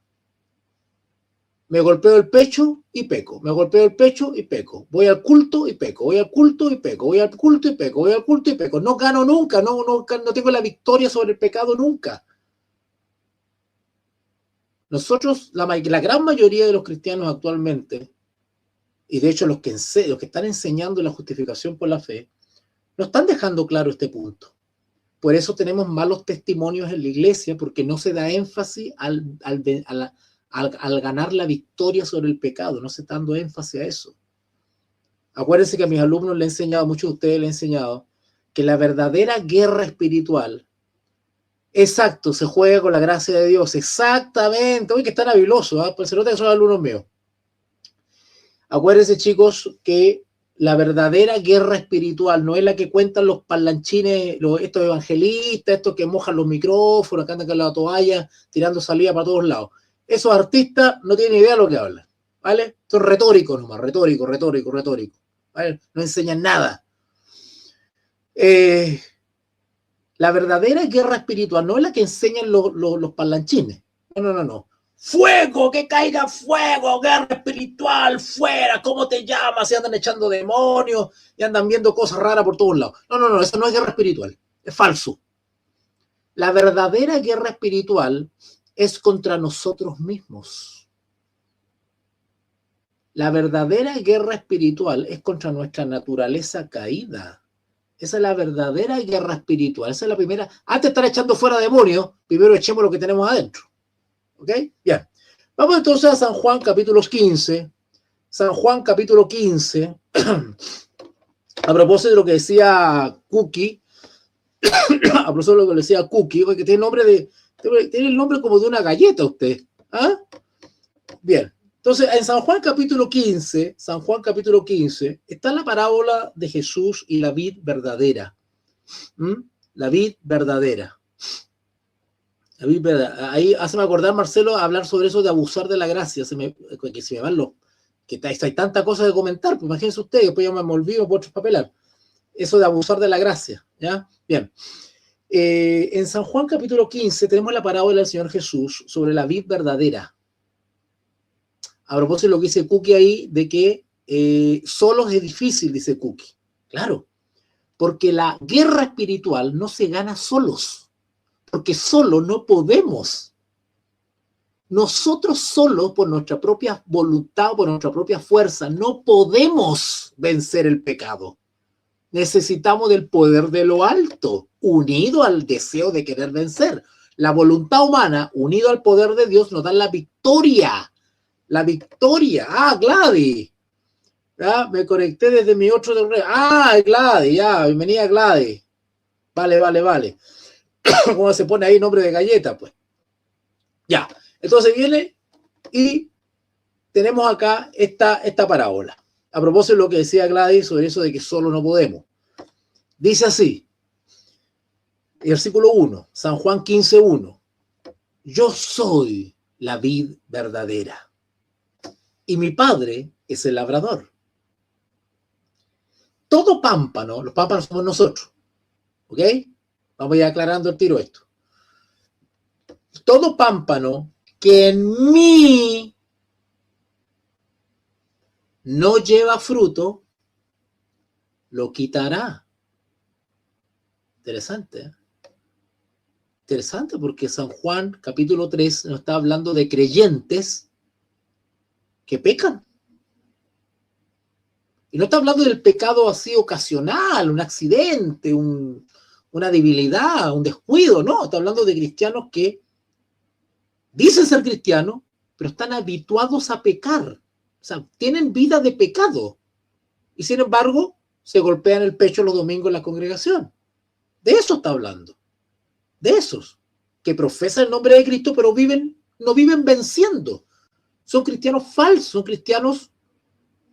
[SPEAKER 2] Me golpeo el pecho y peco. Me golpeo el pecho y peco. Voy al culto y peco. Voy al culto y peco. Voy al culto y peco. Voy al culto y peco. No gano nunca. No tengo la victoria sobre el pecado nunca. Nosotros, la gran mayoría de los cristianos actualmente, y de hecho los que están enseñando la justificación por la fe, no están dejando claro este punto. Por eso tenemos malos testimonios en la iglesia, porque no se da énfasis al ganar la victoria sobre el pecado. No se está dando énfasis a eso. Acuérdense que a mis alumnos les he enseñado, muchos de ustedes les he enseñado, que la verdadera guerra espiritual, exacto, se juega con la gracia de Dios, exactamente. Oye, que están habilosos, ¿eh? Pues se nota que son alumnos míos. Acuérdense, chicos, que la verdadera guerra espiritual no es la que cuentan los parlanchines, estos evangelistas, estos que mojan los micrófonos, que andan con la toalla, tirando salida para todos lados. Esos artistas no tienen idea de lo que hablan, ¿vale? Son retóricos nomás, retóricos, ¿vale? No enseñan nada. La verdadera guerra espiritual no es la que enseñan los parlanchines. No. ¡Fuego! ¡Que caiga fuego! ¡Guerra espiritual! ¡Fuera! ¿Cómo te llamas? Y andan echando demonios y andan viendo cosas raras por todos lados. No, eso no es guerra espiritual. Es falso. La verdadera guerra espiritual es contra nosotros mismos. La verdadera guerra espiritual es contra nuestra naturaleza caída. Esa es la verdadera guerra espiritual. Esa es la primera. Antes de estar echando fuera demonios, primero echemos lo que tenemos adentro. ¿Ok? Bien. Vamos entonces a San Juan capítulo 15. San Juan capítulo 15. A propósito de lo que decía Cookie. A propósito de lo que decía Cookie, que tiene el nombre como de una galleta usted. ¿Ah? Bien. Entonces, en San Juan capítulo 15, está la parábola de Jesús y la vid verdadera. La vid verdadera. Ahí hazme acordar, Marcelo, a hablar sobre eso de abusar de la gracia. Que se me van que hay tanta cosa de comentar, pues imagínense ustedes, después ya me olvido por otros papelar. Eso de abusar de la gracia, ¿ya? Bien. En San Juan capítulo 15 tenemos la parábola del Señor Jesús sobre la vid verdadera. A propósito de lo que dice Cookie ahí, de que solos es difícil, dice Cookie. Claro, porque la guerra espiritual no se gana solos. Porque solo no podemos. Nosotros solos, por nuestra propia voluntad, por nuestra propia fuerza, no podemos vencer el pecado. Necesitamos del poder de lo alto, unido al deseo de querer vencer. La voluntad humana, unido al poder de Dios, nos da la victoria. La victoria. Ah, Gladys. ¿Ya? Me conecté desde mi otro... Ah, Gladys, ya. Bienvenida, Gladys. Vale. ¿Cómo se pone ahí nombre de galleta? Pues ya, entonces viene y tenemos acá esta parábola. A propósito de lo que decía Gladys sobre eso de que solo no podemos. Dice así, versículo 1, San Juan 15:1. Yo soy la vid verdadera y mi padre es el labrador. Todo pámpano, los pámpanos somos nosotros, ¿ok? Vamos ya aclarando el tiro esto. Todo pámpano que en mí no lleva fruto, lo quitará. Interesante, ¿eh? Interesante porque San Juan, capítulo 3, nos está hablando de creyentes que pecan. Y no está hablando del pecado así ocasional, un accidente, una debilidad, un descuido, no. Está hablando de cristianos que dicen ser cristianos, pero están habituados a pecar. O sea, tienen vida de pecado. Y sin embargo, se golpean el pecho los domingos en la congregación. De eso está hablando. De esos que profesan el nombre de Cristo, pero no viven venciendo. Son cristianos falsos, son cristianos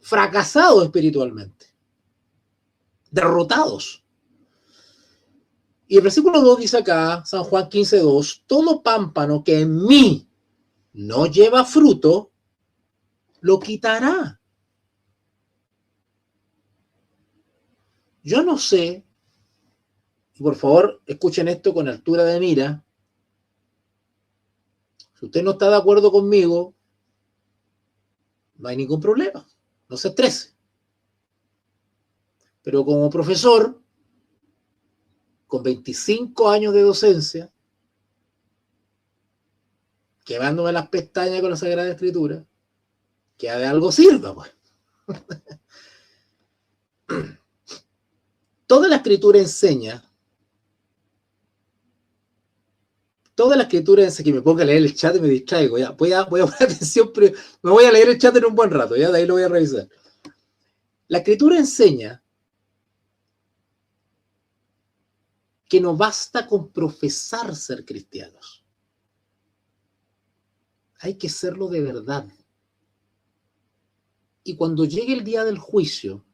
[SPEAKER 2] fracasados espiritualmente. Derrotados. Y el versículo 2 dice acá, San Juan 15:2, todo pámpano que en mí no lleva fruto, lo quitará. Yo no sé, y por favor escuchen esto con altura de mira, si usted no está de acuerdo conmigo, no hay ningún problema, no se estrese. Pero como profesor, con 25 años de docencia, quemándome las pestañas con la Sagrada Escritura, que de algo sirva, pues. Toda la Escritura enseña, que me ponga a leer el chat y me distraigo, ya, voy a poner atención, pero me voy a leer el chat en un buen rato, ya, de ahí lo voy a revisar. La Escritura enseña que no basta con profesar ser cristianos. Hay que serlo de verdad. Y cuando llegue el día del juicio,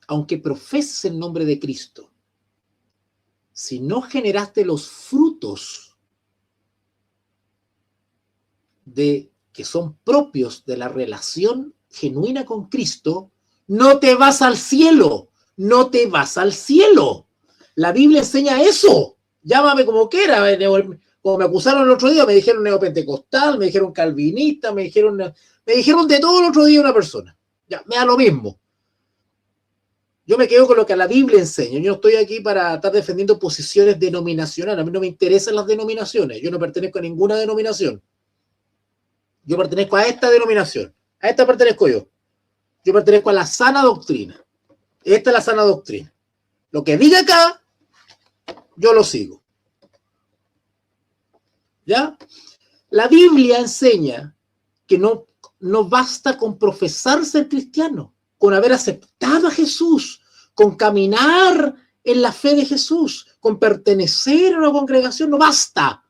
[SPEAKER 2] aunque profeses el nombre de Cristo, si no generaste los frutos que son propios de la relación genuina con Cristo, no te vas al cielo. No te vas al cielo. La Biblia enseña eso. Llámame como quiera. Como me acusaron el otro día, me dijeron neopentecostal, me dijeron calvinista, me dijeron de todo el otro día una persona. Ya, me da lo mismo. Yo me quedo con lo que la Biblia enseña. Yo no estoy aquí para estar defendiendo posiciones denominacionales. A mí no me interesan las denominaciones. Yo no pertenezco a ninguna denominación. Yo pertenezco a esta denominación. A esta pertenezco yo. Yo pertenezco a la sana doctrina. Esta es la sana doctrina. Lo que diga acá, yo lo sigo. ¿Ya? La Biblia enseña que no basta con profesar ser cristiano, con haber aceptado a Jesús, con caminar en la fe de Jesús, con pertenecer a una congregación, no basta.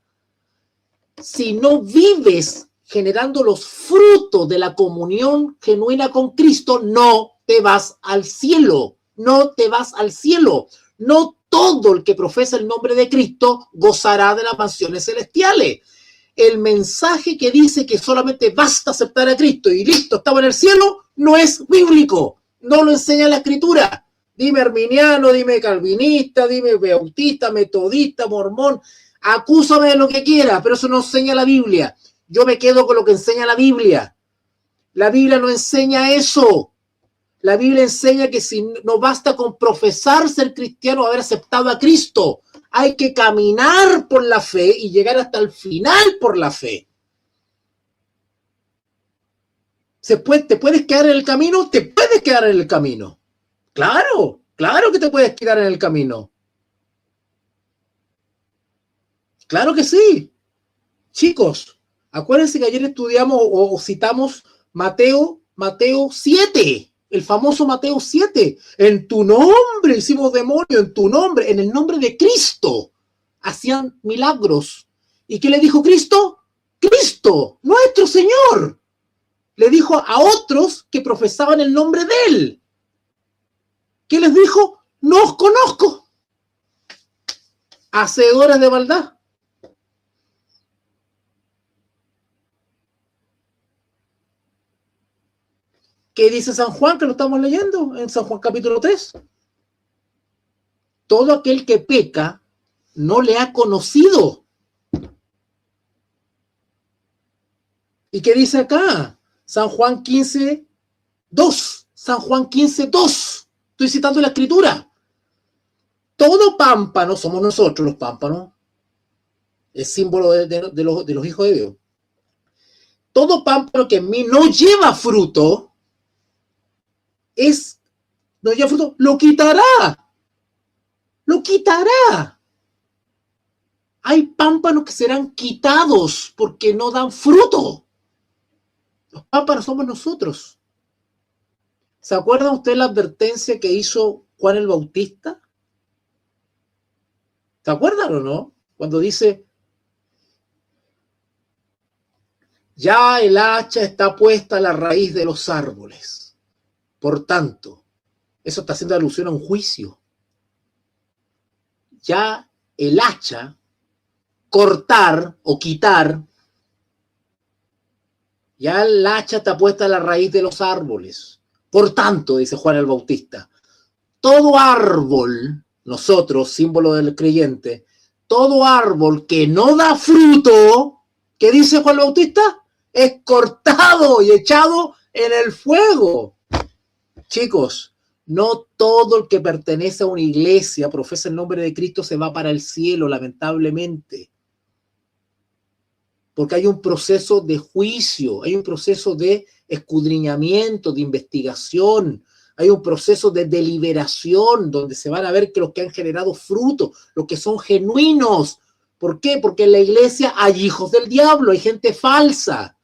[SPEAKER 2] Si no vives generando los frutos de la comunión genuina con Cristo, no te vas al cielo. No te vas al cielo. No todo el que profesa el nombre de Cristo gozará de las mansiones celestiales. El mensaje que dice que solamente basta aceptar a Cristo y listo, estamos en el cielo, no es bíblico. No lo enseña la Escritura. Dime arminiano, dime calvinista, dime bautista, metodista, mormón. Acúsame de lo que quiera, pero eso no enseña la Biblia. Yo me quedo con lo que enseña la Biblia. La Biblia no enseña eso. La Biblia enseña que si no basta con profesar ser cristiano, haber aceptado a Cristo. Hay que caminar por la fe y llegar hasta el final por la fe. ¿Te puedes quedar en el camino? Te puedes quedar en el camino. Claro, claro que te puedes quedar en el camino. Claro que sí. Chicos, acuérdense que ayer estudiamos o citamos Mateo 7. El famoso Mateo 7. En tu nombre hicimos demonio, en tu nombre, en el nombre de Cristo. Hacían milagros. ¿Y qué le dijo Cristo? Cristo, nuestro Señor. Le dijo a otros que profesaban el nombre de Él. ¿Qué les dijo? No os conozco. Hacedores de maldad. ¿Qué dice San Juan, que lo estamos leyendo en San Juan capítulo 3? Todo aquel que peca no le ha conocido. ¿Y qué dice acá? San Juan 15:2. San Juan 15:2. Estoy citando la Escritura. Todo pámpano, somos nosotros los pámpanos, es símbolo de los hijos de Dios. Todo pámpano que en mí no lleva fruto, lo quitará. Lo quitará. Hay pámpanos que serán quitados porque no dan fruto. Los pámpanos somos nosotros. ¿Se acuerdan ustedes la advertencia que hizo Juan el Bautista? ¿Se acuerdan o no? Cuando dice, ya el hacha está puesta a la raíz de los árboles. Por tanto, eso está haciendo alusión a un juicio. Ya el hacha, cortar o quitar, ya el hacha está puesta a la raíz de los árboles. Por tanto, dice Juan el Bautista, todo árbol, nosotros, símbolo del creyente, todo árbol que no da fruto, ¿qué dice Juan el Bautista? es cortado y echado en el fuego. Chicos, no todo el que pertenece a una iglesia, profesa el nombre de Cristo, se va para el cielo, lamentablemente. Porque hay un proceso de juicio, hay un proceso de escudriñamiento, de investigación, hay un proceso de deliberación donde se van a ver que los que han generado fruto, los que son genuinos. ¿Por qué? Porque en la iglesia hay hijos del diablo, hay gente falsa,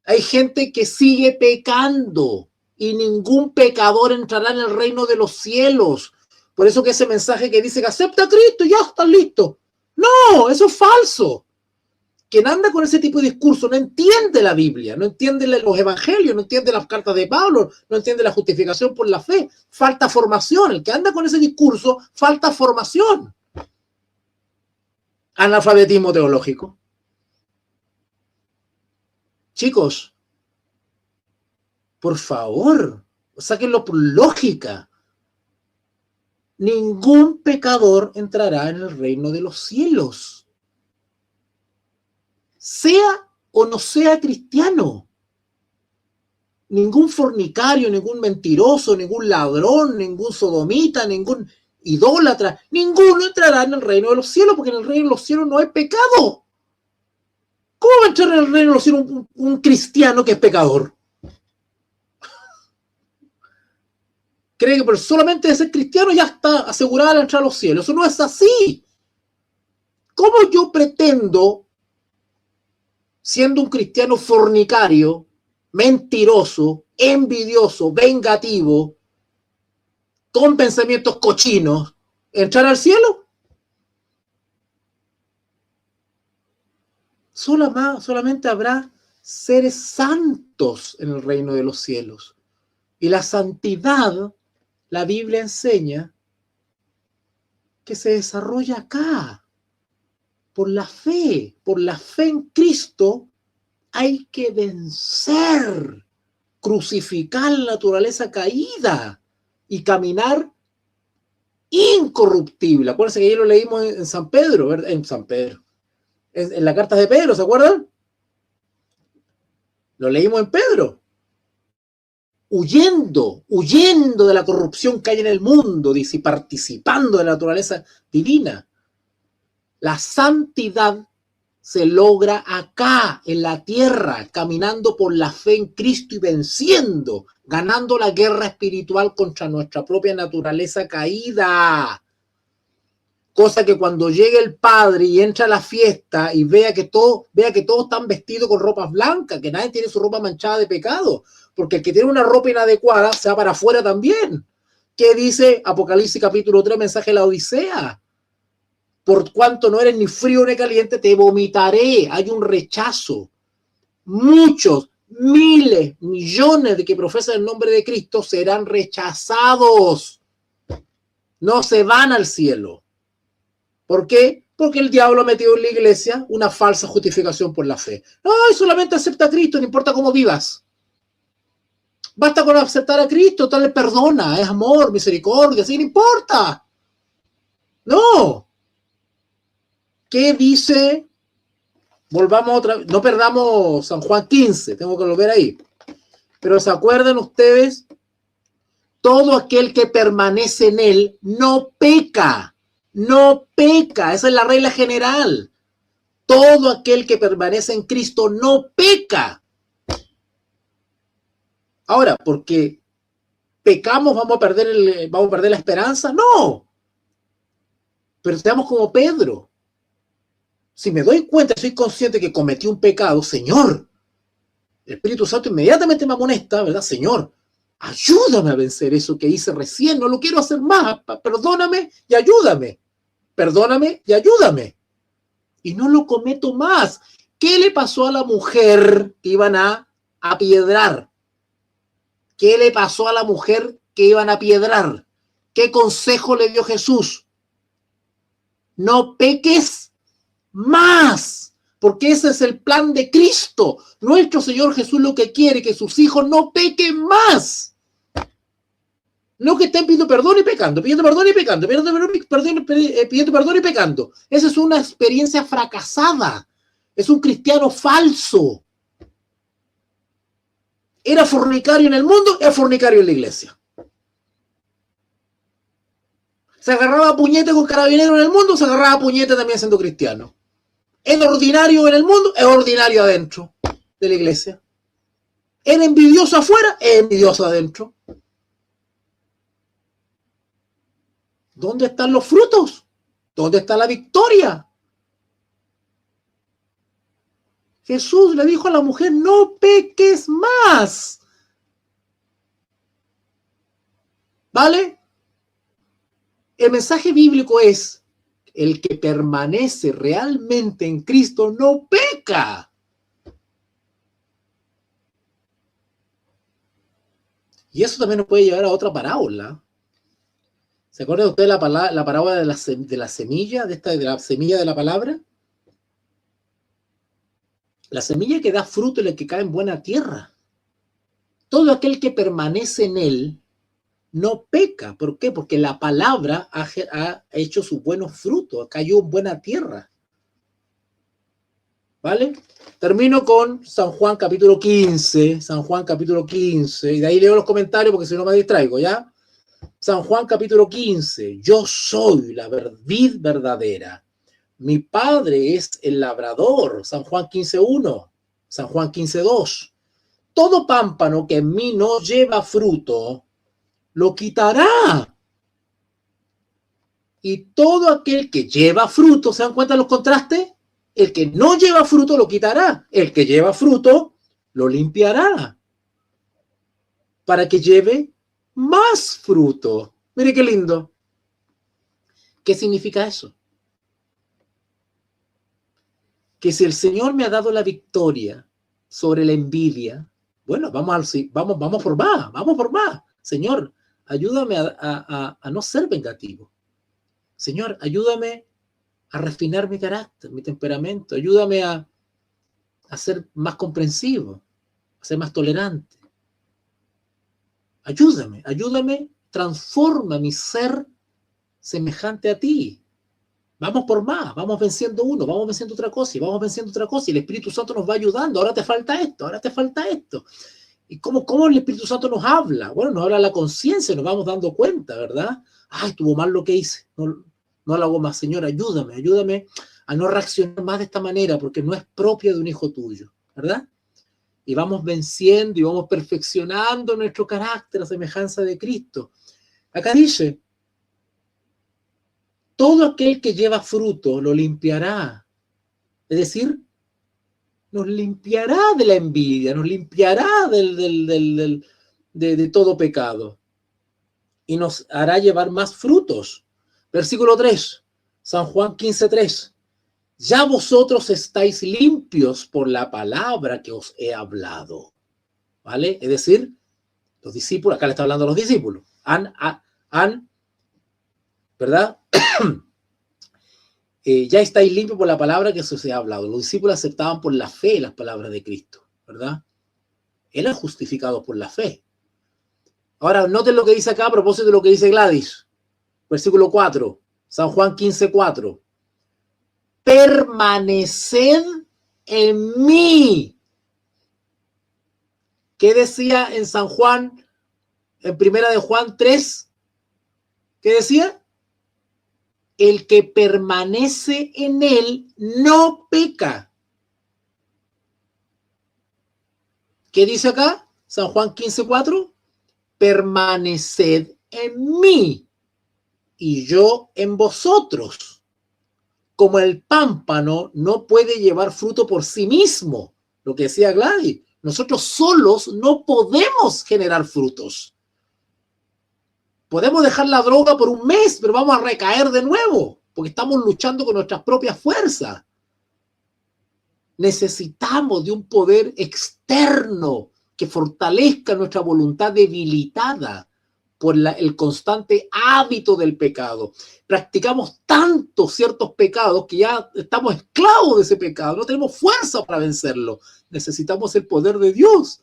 [SPEAKER 2] hay gente que sigue pecando y ningún pecador entrará en el reino de los cielos. Por eso que ese mensaje que dice que acepta a Cristo y ya estás listo. No, eso es falso. Quien anda con ese tipo de discurso no entiende la Biblia, no entiende los evangelios, no entiende las cartas de Pablo, no entiende la justificación por la fe. Falta formación. El que anda con ese discurso, falta formación. Analfabetismo teológico. Chicos, por favor, sáquenlo por lógica. Ningún pecador entrará en el reino de los cielos. Sea o no sea cristiano. Ningún fornicario, ningún mentiroso, ningún ladrón, ningún sodomita, ningún idólatra, ninguno entrará en el reino de los cielos, porque en el reino de los cielos no hay pecado. ¿Cómo va a entrar en el reino de los cielos un cristiano que es pecador? Cree que por solamente de ser cristiano ya está asegurada la entrada a los cielos. Eso no es así. ¿Cómo yo pretendo, siendo un cristiano fornicario, mentiroso, envidioso, vengativo, con pensamientos cochinos, entrar al cielo? Solamente habrá seres santos en el reino de los cielos. Y la santidad, la Biblia enseña que se desarrolla acá, por la fe en Cristo. Hay que vencer, crucificar la naturaleza caída y caminar incorruptible. Acuérdense que ayer lo leímos en San Pedro, ¿verdad? En la carta de Pedro, ¿se acuerdan? Lo leímos en Pedro. Huyendo de la corrupción que hay en el mundo, dice, y participando de la naturaleza divina. La santidad se logra acá, en la tierra, caminando por la fe en Cristo y venciendo, ganando la guerra espiritual contra nuestra propia naturaleza caída. Cosa que cuando llegue el Padre y entra a la fiesta y vea que todos están vestidos con ropas blancas, que nadie tiene su ropa manchada de pecado, porque el que tiene una ropa inadecuada se va para afuera también. ¿Qué dice Apocalipsis capítulo 3, mensaje de la Odisea? Por cuanto no eres ni frío ni caliente, te vomitaré. Hay un rechazo. Muchos, miles, millones de que profesan el nombre de Cristo serán rechazados. No se van al cielo. ¿Por qué? Porque el diablo ha metido en la iglesia una falsa justificación por la fe. No, solamente acepta a Cristo, no importa cómo vivas. Basta con aceptar a Cristo, tal vez perdona, es amor, misericordia, así no importa. No. ¿Qué dice? Volvamos otra vez, no perdamos San Juan 15, tengo que volver ahí. Pero ¿se acuerdan ustedes? Todo aquel que permanece en él no peca. No peca, esa es la regla general. Todo aquel que permanece en Cristo no peca. Ahora, porque pecamos, vamos a perder la esperanza. No. Pero seamos como Pedro. Si me doy cuenta, soy consciente que cometí un pecado, Señor, el Espíritu Santo inmediatamente me amonesta, ¿verdad? Señor, ayúdame a vencer eso que hice recién, no lo quiero hacer más, perdóname y ayúdame. Perdóname y ayúdame. Y no lo cometo más. ¿Qué le pasó a la mujer que iban a apiedrar? ¿Qué le pasó a la mujer que iban a apiedrar? ¿Qué consejo le dio Jesús? No peques más, porque ese es el plan de Cristo. Nuestro Señor Jesús lo que quiere, que sus hijos no pequen más. No que estén pidiendo perdón y pecando, pidiendo perdón y pecando, pidiendo perdón y pecando. Esa es una experiencia fracasada. Es un cristiano falso. Era fornicario en el mundo, es fornicario en la iglesia. Se agarraba a puñete con carabinero en el mundo, se agarraba a puñete también siendo cristiano. Es ordinario en el mundo, es ordinario adentro de la iglesia. Era envidioso afuera, es envidioso adentro. ¿Dónde están los frutos? ¿Dónde está la victoria? Jesús le dijo a la mujer, no peques más. ¿Vale? El mensaje bíblico es, el que permanece realmente en Cristo no peca. Y eso también nos puede llevar a otra parábola. ¿Se acuerda usted la parábola de la semilla, de la semilla de la palabra? La semilla que da fruto y la que cae en buena tierra. Todo aquel que permanece en él no peca. ¿Por qué? Porque la palabra ha hecho sus buenos frutos, cayó en buena tierra. ¿Vale? Termino con San Juan capítulo 15, San Juan capítulo 15, y de ahí leo los comentarios porque si no me distraigo, ¿ya? San Juan capítulo 15, yo soy la vid verdadera, mi padre es el labrador, San Juan 15:1, San Juan 15:2, todo pámpano que en mí no lleva fruto, lo quitará. Y todo aquel que lleva fruto, ¿se dan cuenta de los contrastes? El que no lleva fruto lo quitará. El que lleva fruto lo limpiará. Para que lleve más fruto. Mire qué lindo. ¿Qué significa eso? Que si el Señor me ha dado la victoria sobre la envidia, bueno, vamos por más. Señor, ayúdame a no ser vengativo. Señor, ayúdame a refinar mi carácter, mi temperamento. Ayúdame a ser más comprensivo, a ser más tolerante. Ayúdame, transforma mi ser semejante a ti. Vamos por más, vamos venciendo uno, vamos venciendo otra cosa, y vamos venciendo otra cosa, y el Espíritu Santo nos va ayudando. Ahora te falta esto. ¿Y cómo el Espíritu Santo nos habla? Bueno, nos habla la conciencia, nos vamos dando cuenta, ¿verdad? Ay, estuvo mal lo que hice. No lo hago más. Señor, ayúdame a no reaccionar más de esta manera, porque no es propia de un hijo tuyo, ¿verdad? Y vamos venciendo y vamos perfeccionando nuestro carácter a semejanza de Cristo. Acá dice, todo aquel que lleva fruto lo limpiará. Es decir, nos limpiará de la envidia, nos limpiará de todo pecado y nos hará llevar más frutos. Versículo 3, San Juan 15:3. Ya vosotros estáis limpios por la palabra que os he hablado. ¿Vale? Es decir, los discípulos, acá le está hablando a los discípulos, ¿verdad? Ya estáis limpios por la palabra que os he hablado. Los discípulos aceptaban por la fe las palabras de Cristo, ¿verdad? Eran justificados por la fe. Ahora, noten lo que dice acá a propósito de lo que dice Gladys. Versículo 4, San Juan 15:4. Permaneced en mí. ¿Qué decía en San Juan, en primera de Juan 3? ¿Qué decía? El que permanece en él no peca. ¿Qué dice acá? San Juan 15:4. Permaneced en mí y yo en vosotros. Como el pámpano no puede llevar fruto por sí mismo, lo que decía Gladys, nosotros solos no podemos generar frutos. Podemos dejar la droga por un mes, pero vamos a recaer de nuevo, porque estamos luchando con nuestras propias fuerzas. Necesitamos de un poder externo que fortalezca nuestra voluntad debilitada por el constante hábito del pecado. Practicamos tanto ciertos pecados que ya estamos esclavos de ese pecado, no tenemos fuerza para vencerlo. Necesitamos el poder de Dios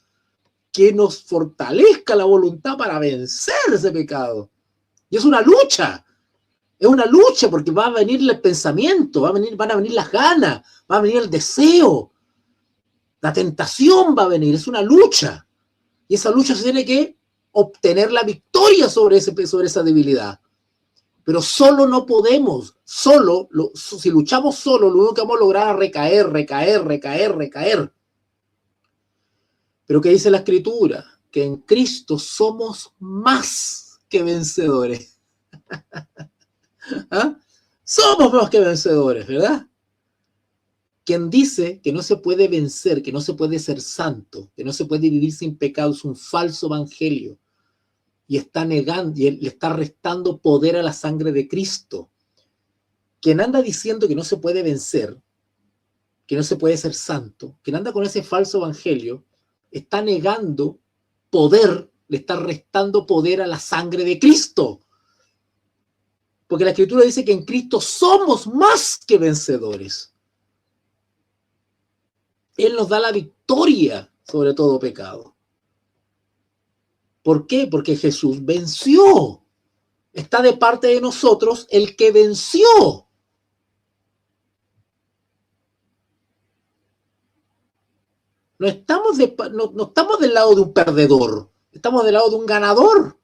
[SPEAKER 2] que nos fortalezca la voluntad para vencer ese pecado. Y es una lucha porque va a venir el pensamiento, van a venir las ganas, va a venir el deseo, la tentación va a venir, es una lucha. Y esa lucha se tiene que obtener la victoria sobre esa debilidad. Pero solo no podemos, si luchamos solo, lo único que vamos a lograr es recaer. Pero ¿qué dice la Escritura? Que en Cristo somos más que vencedores. ¿Ah? Somos más que vencedores, ¿verdad? Quien dice que no se puede vencer, que no se puede ser santo, que no se puede vivir sin pecado, es un falso evangelio. Y está negando, y le está restando poder a la sangre de Cristo. Quien anda diciendo que no se puede vencer, que no se puede ser santo, quien anda con ese falso evangelio, está negando poder, le está restando poder a la sangre de Cristo. Porque la Escritura dice que en Cristo somos más que vencedores. Él nos da la victoria sobre todo pecado. ¿Por qué? Porque Jesús venció. Está de parte de nosotros el que venció. No estamos del lado de un perdedor, estamos del lado de un ganador.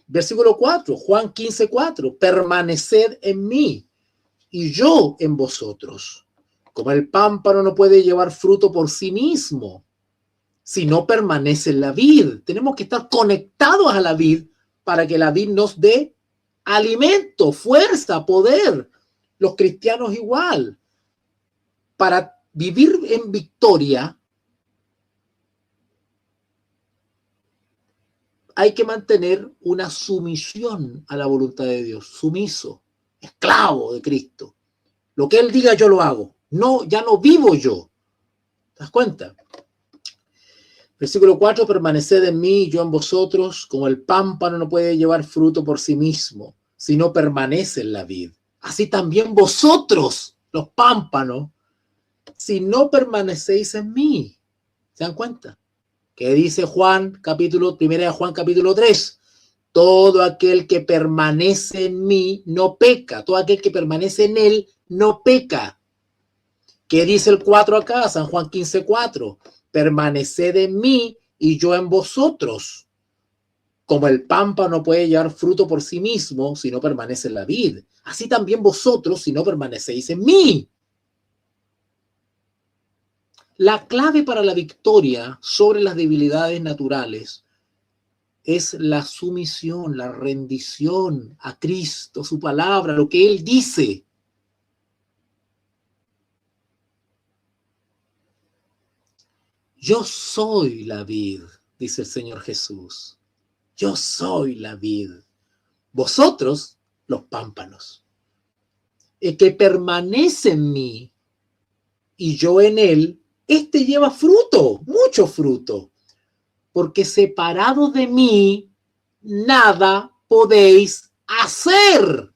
[SPEAKER 2] Versículo 4, Juan 15:4, permaneced en mí y yo en vosotros. Como el pámpano no puede llevar fruto por sí mismo, si no permanece en la vid. Tenemos que estar conectados a la vid para que la vid nos dé alimento, fuerza, poder. Los cristianos igual. Para vivir en victoria hay que mantener una sumisión a la voluntad de Dios, sumiso, esclavo de Cristo. Lo que Él diga yo lo hago. No, ya no vivo yo. ¿Te das cuenta? Versículo 4, permaneced en mí y yo en vosotros, como el pámpano no puede llevar fruto por sí mismo, si no permanece en la vid. Así también vosotros, los pámpanos, si no permanecéis en mí. ¿Se dan cuenta? ¿Qué dice Juan, primera de Juan, capítulo 3? Todo aquel que permanece en mí no peca. Todo aquel que permanece en él no peca. ¿Qué dice el 4 acá? San Juan 15:4. Permaneced en mí y yo en vosotros. Como el pámpano no puede llevar fruto por sí mismo si no permanece en la vid, así también vosotros si no permanecéis en mí. La clave para la victoria sobre las debilidades naturales es la sumisión, la rendición a Cristo, su palabra, lo que Él dice. Yo soy la vid, dice el Señor Jesús. Yo soy la vid. Vosotros, los pámpanos. El que permanece en mí y yo en él, este lleva fruto, mucho fruto. Porque separados de mí, nada podéis hacer.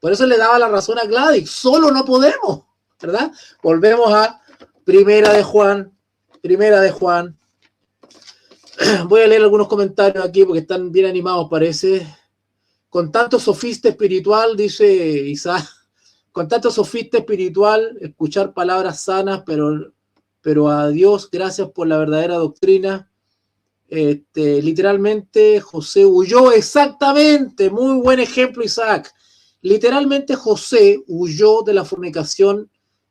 [SPEAKER 2] Por eso le daba la razón a Gladys. Solo no podemos, ¿verdad? Volvemos a Primera de Juan. Voy a leer algunos comentarios aquí porque están bien animados, parece. Con tanto sofista espiritual, dice Isaac, con tanto sofista espiritual, escuchar palabras sanas, pero a Dios, gracias por la verdadera doctrina. Literalmente José huyó, exactamente, muy buen ejemplo, Isaac. Literalmente José huyó de la fornicación.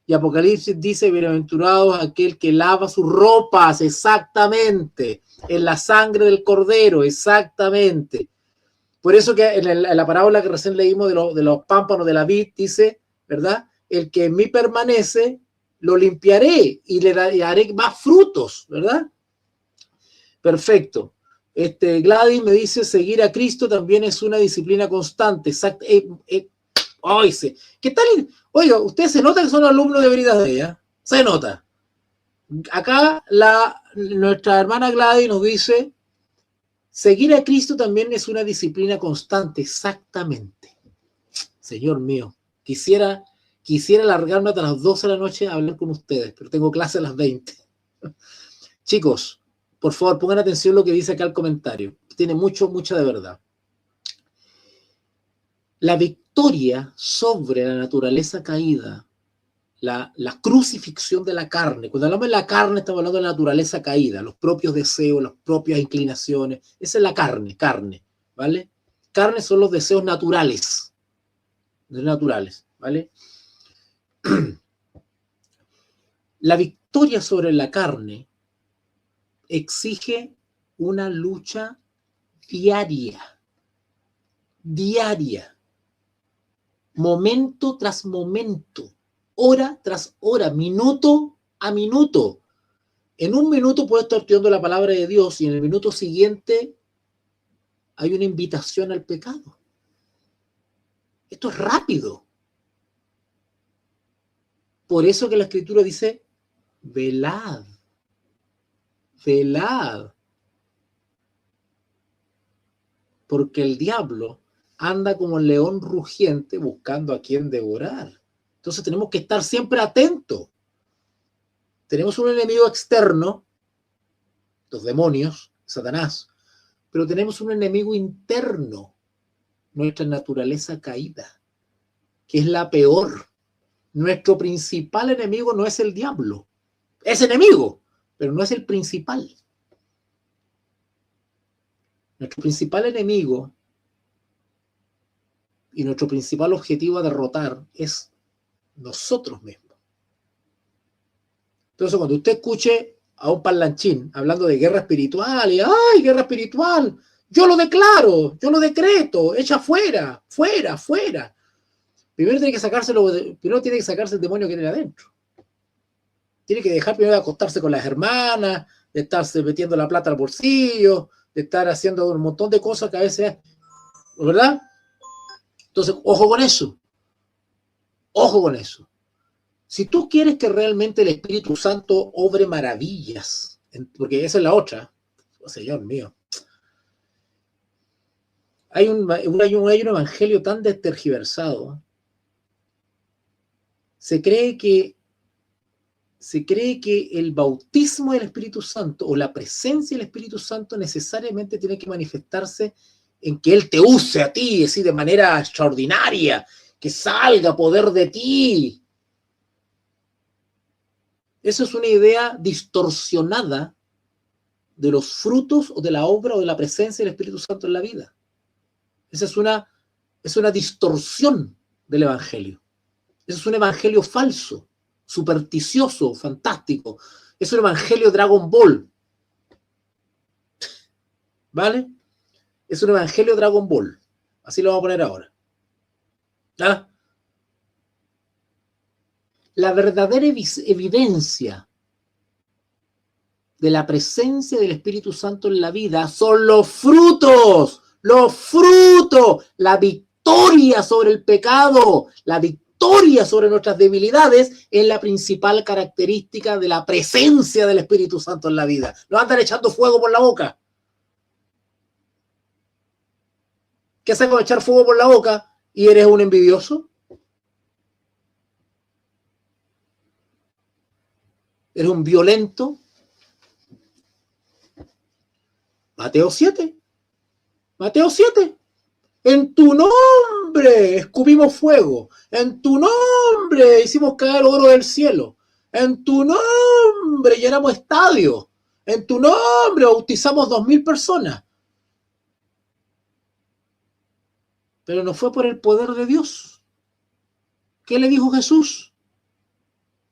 [SPEAKER 2] Y Apocalipsis dice, bienaventurados aquel que lava sus ropas, exactamente, en la sangre del cordero, exactamente. Por eso que en la parábola que recién leímos de los pámpanos de la vid, dice, ¿verdad? El que en mí permanece, lo limpiaré y le haré más frutos, ¿verdad? Perfecto. Gladys me dice, seguir a Cristo también es una disciplina constante. Exacto. ¿Qué tal? Oiga, ustedes se nota que son alumnos de Veritas de ella. Se nota. Acá nuestra hermana Gladys nos dice, seguir a Cristo también es una disciplina constante. Exactamente. Señor mío, quisiera alargarme hasta las 12 de la noche a hablar con ustedes, pero tengo clase a las 20. Chicos, por favor, pongan atención a lo que dice acá el comentario. Tiene mucha de verdad. La victoria sobre la naturaleza caída la crucifixión de la carne. Cuando hablamos de la carne, estamos hablando de la naturaleza caída, los propios deseos, las propias inclinaciones. Esa es la carne, ¿vale? Carne son los deseos naturales, ¿vale? La victoria sobre la carne exige una lucha diaria, momento tras momento, hora tras hora, minuto a minuto. En un minuto puedo estar estudiando la palabra de Dios y en el minuto siguiente hay una invitación al pecado. Esto es rápido. Por eso que la Escritura dice, velad, velad. Porque el diablo anda como el león rugiente buscando a quien devorar. Entonces tenemos que estar siempre atentos. Tenemos un enemigo externo, los demonios, Satanás, pero tenemos un enemigo interno, nuestra naturaleza caída, que es la peor. Nuestro principal enemigo no es el diablo. Es enemigo, pero no es el principal. Nuestro principal enemigo y nuestro principal objetivo a derrotar es nosotros mismos. Entonces, cuando usted escuche a un parlanchín hablando de guerra espiritual y ¡ay, guerra espiritual! Yo lo declaro, yo lo decreto, echa fuera, fuera, fuera. Primero tiene que sacarse el demonio que tiene adentro. Tiene que dejar primero de acostarse con las hermanas, de estarse metiendo la plata al bolsillo, de estar haciendo un montón de cosas que a veces, ¿verdad? Entonces, ojo con eso. Ojo con eso. Si tú quieres que realmente el Espíritu Santo obre maravillas, porque esa es la otra, oh, Señor mío, hay un evangelio tan tergiversado. Se cree que el bautismo del Espíritu Santo o la presencia del Espíritu Santo necesariamente tiene que manifestarse en que Él te use a ti, así de manera extraordinaria, que salga poder de ti. Esa es una idea distorsionada de los frutos o de la obra o de la presencia del Espíritu Santo en la vida. Esa es una distorsión del evangelio. Ese es un evangelio falso, supersticioso, fantástico. Es un evangelio Dragon Ball. ¿Vale? Es un evangelio Dragon Ball. Así lo vamos a poner ahora. ¿Ah? La verdadera evidencia de la presencia del Espíritu Santo en la vida son los frutos, la victoria sobre el pecado, la victoria sobre nuestras debilidades es la principal característica de la presencia del Espíritu Santo en la vida. No andan echando fuego por la boca. ¿Qué haces con echar fuego por la boca y eres un envidioso? ¿Eres un violento? Mateo 7. En tu nombre escupimos fuego. En tu nombre hicimos caer oro del cielo. En tu nombre llenamos estadios. En tu nombre bautizamos 2.000 personas. Pero no fue por el poder de Dios. ¿Qué le dijo Jesús?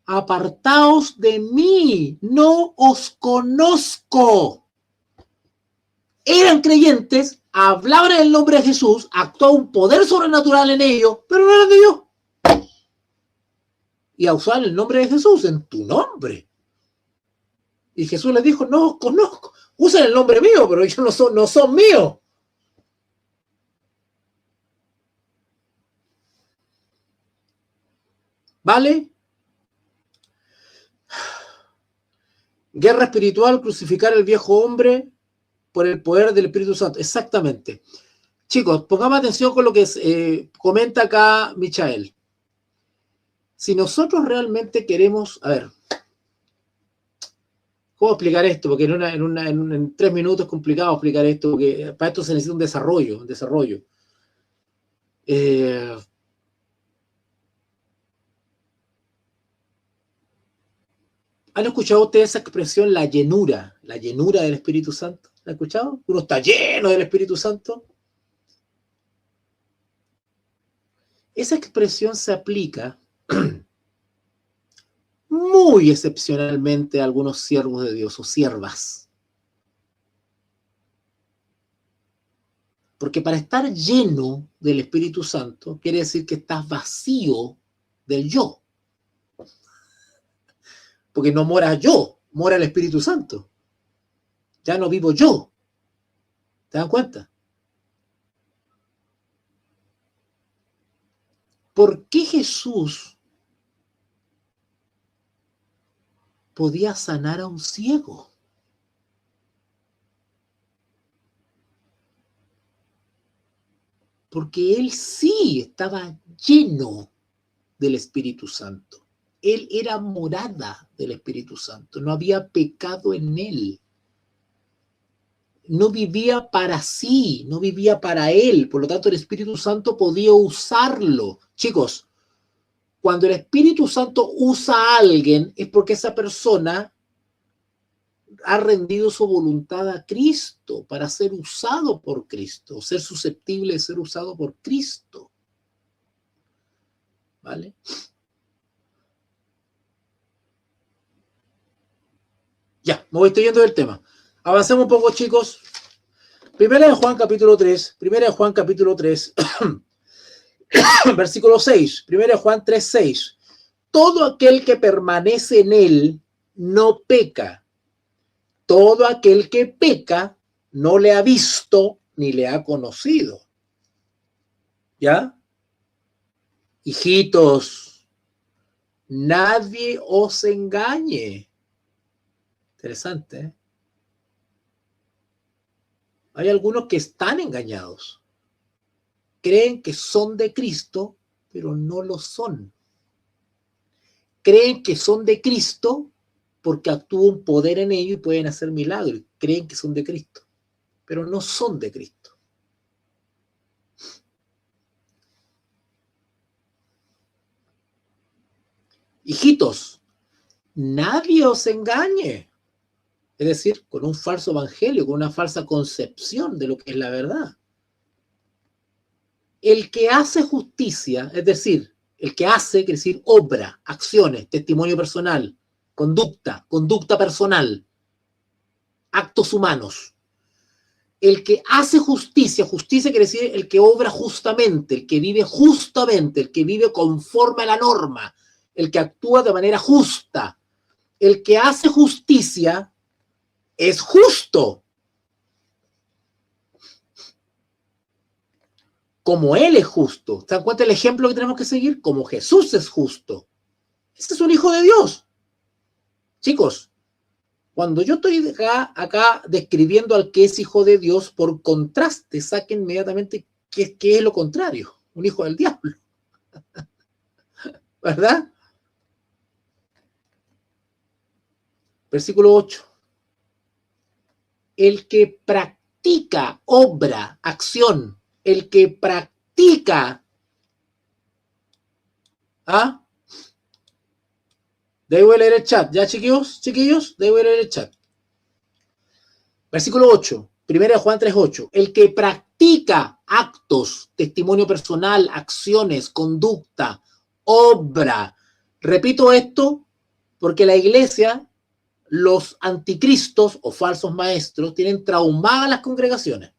[SPEAKER 2] Apartaos de mí, no os conozco. Eran creyentes, hablaban en el nombre de Jesús, actuaba un poder sobrenatural en ellos, pero no eran de Dios. Y a usar el nombre de Jesús en tu nombre. Y Jesús les dijo, no os conozco. Usen el nombre mío, pero ellos no son míos. ¿Vale? Guerra espiritual, crucificar al viejo hombre por el poder del Espíritu Santo. Exactamente. Chicos, pongamos atención con lo que comenta acá Michael. Si nosotros realmente queremos... A ver, ¿cómo explicar esto? Porque en 3 minutos es complicado explicar esto, porque para esto se necesita un desarrollo. ¿Han escuchado ustedes esa expresión, la llenura del Espíritu Santo? ¿La han escuchado? Uno está lleno del Espíritu Santo. Esa expresión se aplica muy excepcionalmente a algunos siervos de Dios o siervas. Porque para estar lleno del Espíritu Santo quiere decir que estás vacío del yo. Porque no mora yo, mora el Espíritu Santo. Ya no vivo yo. ¿Te dan cuenta? ¿Por qué Jesús podía sanar a un ciego? Porque él sí estaba lleno del Espíritu Santo. Él era morada del Espíritu Santo. No había pecado en él. No vivía para sí, no vivía para él. Por lo tanto, el Espíritu Santo podía usarlo. Chicos, cuando el Espíritu Santo usa a alguien es porque esa persona ha rendido su voluntad a Cristo para ser usado por Cristo, ser susceptible de ser usado por Cristo. ¿Vale? Ya, me voy yendo del tema. Avancemos un poco, chicos. Primera de Juan capítulo 3, versículo 6, Primera de Juan 3, 6. Todo aquel que permanece en él no peca. Todo aquel que peca no le ha visto ni le ha conocido. ¿Ya? Hijitos, nadie os engañe. Interesante, ¿eh? Hay algunos que están engañados. Creen que son de Cristo, pero no lo son. Creen que son de Cristo porque actúa un poder en ellos y pueden hacer milagros. Creen que son de Cristo, pero no son de Cristo. Hijitos, nadie os engañe. Es decir, con un falso evangelio, con una falsa concepción de lo que es la verdad. El que hace justicia, es decir, el que hace, quiere decir obra, acciones, testimonio personal, conducta personal, actos humanos. El que hace justicia quiere decir el que obra justamente, el que vive justamente, el que vive conforme a la norma, el que actúa de manera justa. El que hace justicia es justo. Como él es justo. ¿Se dan cuenta el ejemplo que tenemos que seguir? Como Jesús es justo. Este es un hijo de Dios. Chicos, cuando yo estoy acá describiendo al que es hijo de Dios, por contraste, saquen inmediatamente qué es lo contrario. Un hijo del diablo. ¿Verdad? Versículo 8. El que practica obra, acción, el que practica, ¿ah? Debo leer el chat, ¿ya, chiquillos? Debo leer el chat. Versículo 8, 1 Juan 3:8. El que practica actos, testimonio personal, acciones, conducta, obra. Repito esto porque la iglesia, los anticristos o falsos maestros, tienen traumadas las congregaciones.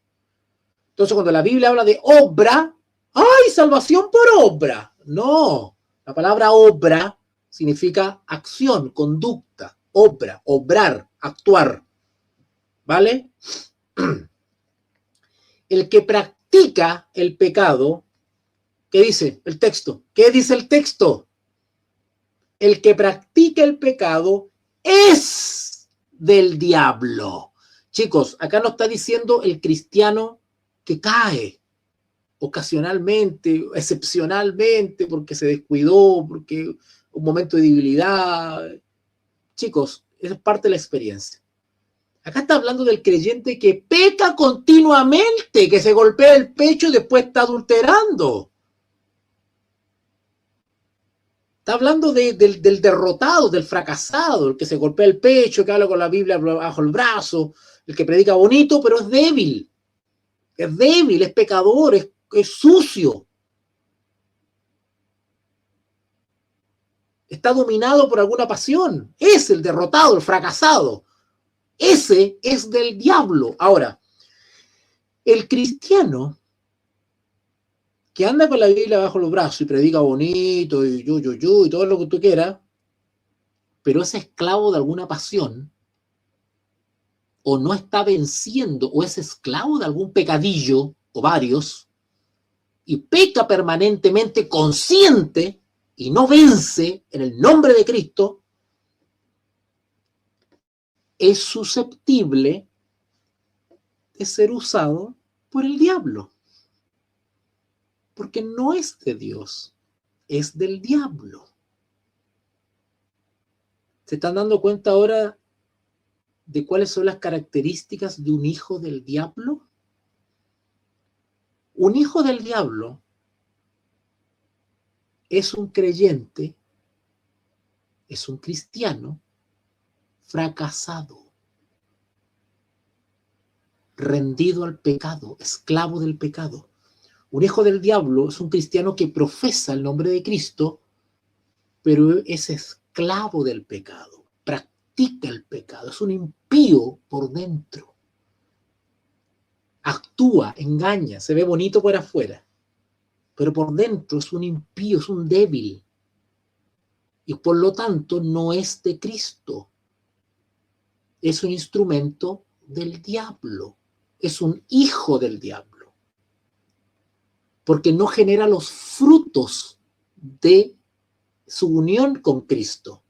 [SPEAKER 2] Entonces, cuando la Biblia habla de obra, ¡ay, salvación por obra! No, la palabra obra significa acción, conducta, obra, obrar, actuar. ¿Vale? El que practica el pecado, ¿qué dice el texto? ¿Qué dice el texto? El que practica el pecado es del diablo. Chicos, acá no está diciendo el cristiano que cae ocasionalmente, excepcionalmente, porque se descuidó, porque un momento de debilidad. Chicos, es parte de la experiencia. Acá está hablando del creyente que peca continuamente, que se golpea el pecho y después está adulterando. Está hablando del derrotado, del fracasado, el que se golpea el pecho, que habla con la Biblia bajo el brazo, el que predica bonito, pero es débil, es pecador, es sucio. Está dominado por alguna pasión. Es el derrotado, el fracasado. Ese es del diablo. Ahora, el cristiano que anda con la Biblia bajo los brazos y predica bonito y y todo lo que tú quieras, pero es esclavo de alguna pasión, o no está venciendo, o es esclavo de algún pecadillo, o varios, y peca permanentemente consciente y no vence en el nombre de Cristo, es susceptible de ser usado por el diablo. Porque no es de Dios, es del diablo. ¿Se están dando cuenta ahora de cuáles son las características de un hijo del diablo? Un hijo del diablo es un creyente, es un cristiano fracasado, rendido al pecado, esclavo del pecado. Un hijo del diablo es un cristiano que profesa el nombre de Cristo, pero es esclavo del pecado, practica el pecado, es un impío por dentro. Actúa, engaña, se ve bonito por afuera, pero por dentro es un impío, es un débil. Y por lo tanto no es de Cristo. Es un instrumento del diablo. Es un hijo del diablo. Porque no genera los frutos de su unión con Cristo,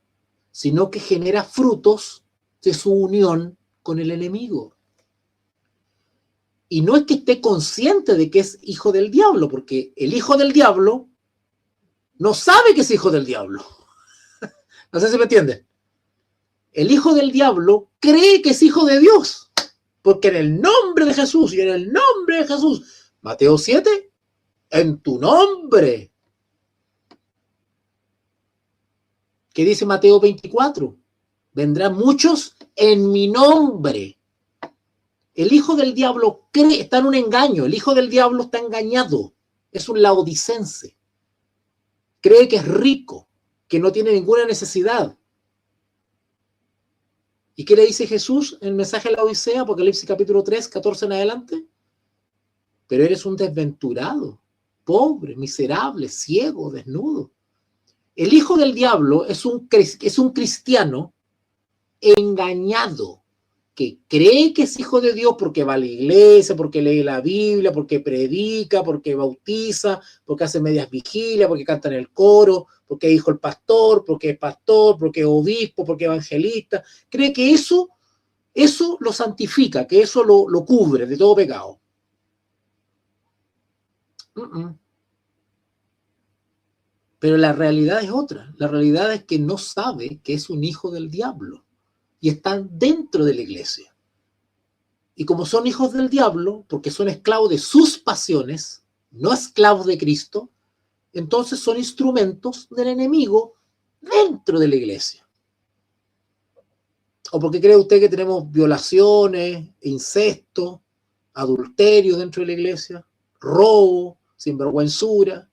[SPEAKER 2] sino que genera frutos de su unión con el enemigo. Y no es que esté consciente de que es hijo del diablo, porque el hijo del diablo no sabe que es hijo del diablo. No sé si me entienden. El hijo del diablo cree que es hijo de Dios, porque en el nombre de Jesús y en el nombre de Jesús, Mateo 7, en tu nombre. ¿Qué dice Mateo 24? Vendrán muchos en mi nombre. El hijo del diablo cree, está en un engaño. El hijo del diablo está engañado. Es un laodicense. Cree que es rico, que no tiene ninguna necesidad. ¿Y qué le dice Jesús en el mensaje de la Odisea, Apocalipsis capítulo 3, 14 en adelante? Pero eres un desventurado, pobre, miserable, ciego, desnudo. El hijo del diablo es un cristiano engañado, que cree que es hijo de Dios porque va a la iglesia, porque lee la Biblia, porque predica, porque bautiza, porque hace medias vigilias, porque canta en el coro, porque es hijo del pastor, porque es obispo, porque es evangelista. Cree que eso lo santifica, que eso lo cubre de todo pecado. Pero la realidad es otra. La realidad es que no sabe que es un hijo del diablo y están dentro de la iglesia. Y como son hijos del diablo, porque son esclavos de sus pasiones, no esclavos de Cristo, entonces son instrumentos del enemigo dentro de la iglesia. ¿O porque cree usted que tenemos violaciones, incesto, adulterio dentro de la iglesia, robo, sinvergüenzura?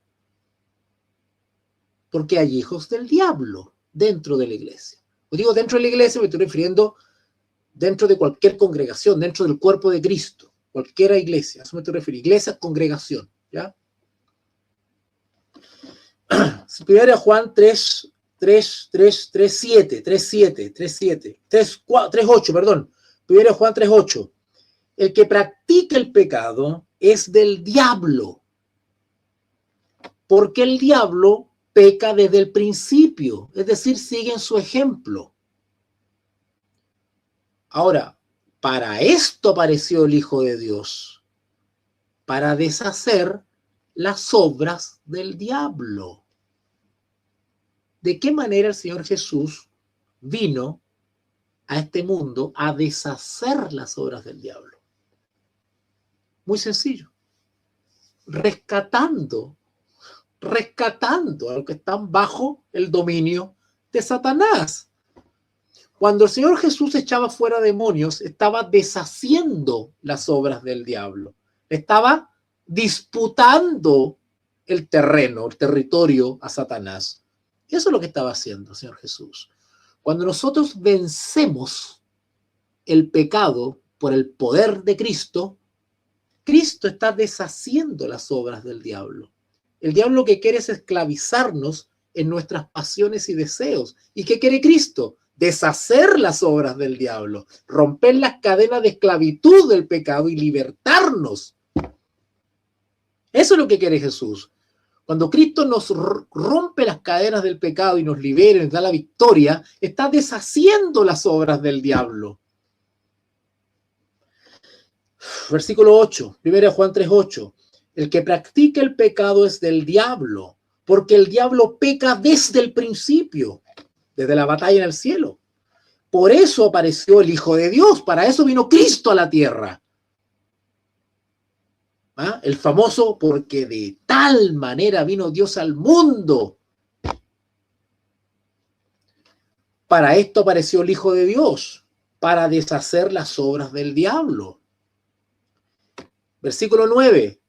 [SPEAKER 2] Porque hay hijos del diablo dentro de la iglesia. Os digo dentro de la iglesia, me estoy refiriendo dentro de cualquier congregación, dentro del cuerpo de Cristo, cualquier iglesia, a eso me estoy refiriendo, iglesia, congregación, ¿ya? Primera Juan 3, 8, perdón. Primera Juan 3, 8. El que practica el pecado es del diablo, porque el diablo peca desde el principio, es decir, siguen su ejemplo. Ahora, para esto apareció el Hijo de Dios, para deshacer las obras del diablo. ¿De qué manera el Señor Jesús vino a este mundo a deshacer las obras del diablo? Muy sencillo. Rescatando rescatando a los que están bajo el dominio de Satanás. Cuando el Señor Jesús echaba fuera demonios, estaba deshaciendo las obras del diablo. Estaba disputando el terreno, el territorio a Satanás. Eso es lo que estaba haciendo el Señor Jesús. Cuando nosotros vencemos el pecado por el poder de Cristo, Cristo está deshaciendo las obras del diablo. El diablo lo que quiere es esclavizarnos en nuestras pasiones y deseos. ¿Y qué quiere Cristo? Deshacer las obras del diablo, romper las cadenas de esclavitud del pecado y libertarnos. Eso es lo que quiere Jesús. Cuando Cristo nos rompe las cadenas del pecado y nos libera y nos da la victoria, está deshaciendo las obras del diablo. Versículo 8, 1 Juan 3:8. El que practica el pecado es del diablo, porque el diablo peca desde el principio, desde la batalla en el cielo. Por eso apareció el Hijo de Dios, para eso vino Cristo a la tierra. ¿Ah? El famoso, porque de tal manera vino Dios al mundo. Para esto apareció el Hijo de Dios, para deshacer las obras del diablo. Versículo 9.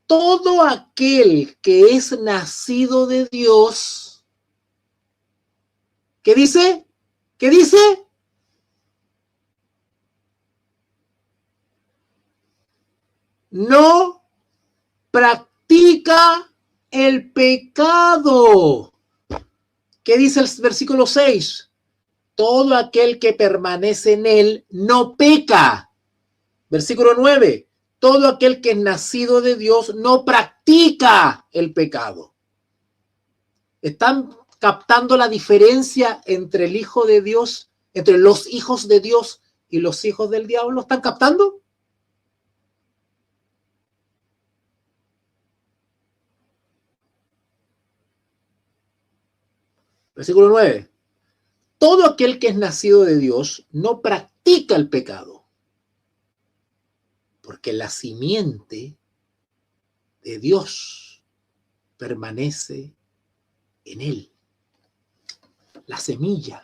[SPEAKER 2] Todo aquel que es nacido de Dios, ¿qué dice? ¿Qué dice? No practica el pecado. ¿Qué dice el versículo 6? Todo aquel que permanece en él no peca. Versículo 9. Todo aquel que es nacido de Dios no practica el pecado. ¿Están captando la diferencia entre el Hijo de Dios, entre los hijos de Dios y los hijos del diablo? ¿Están captando? Versículo 9. Todo aquel que es nacido de Dios no practica el pecado, porque la simiente de Dios permanece en él. La semilla.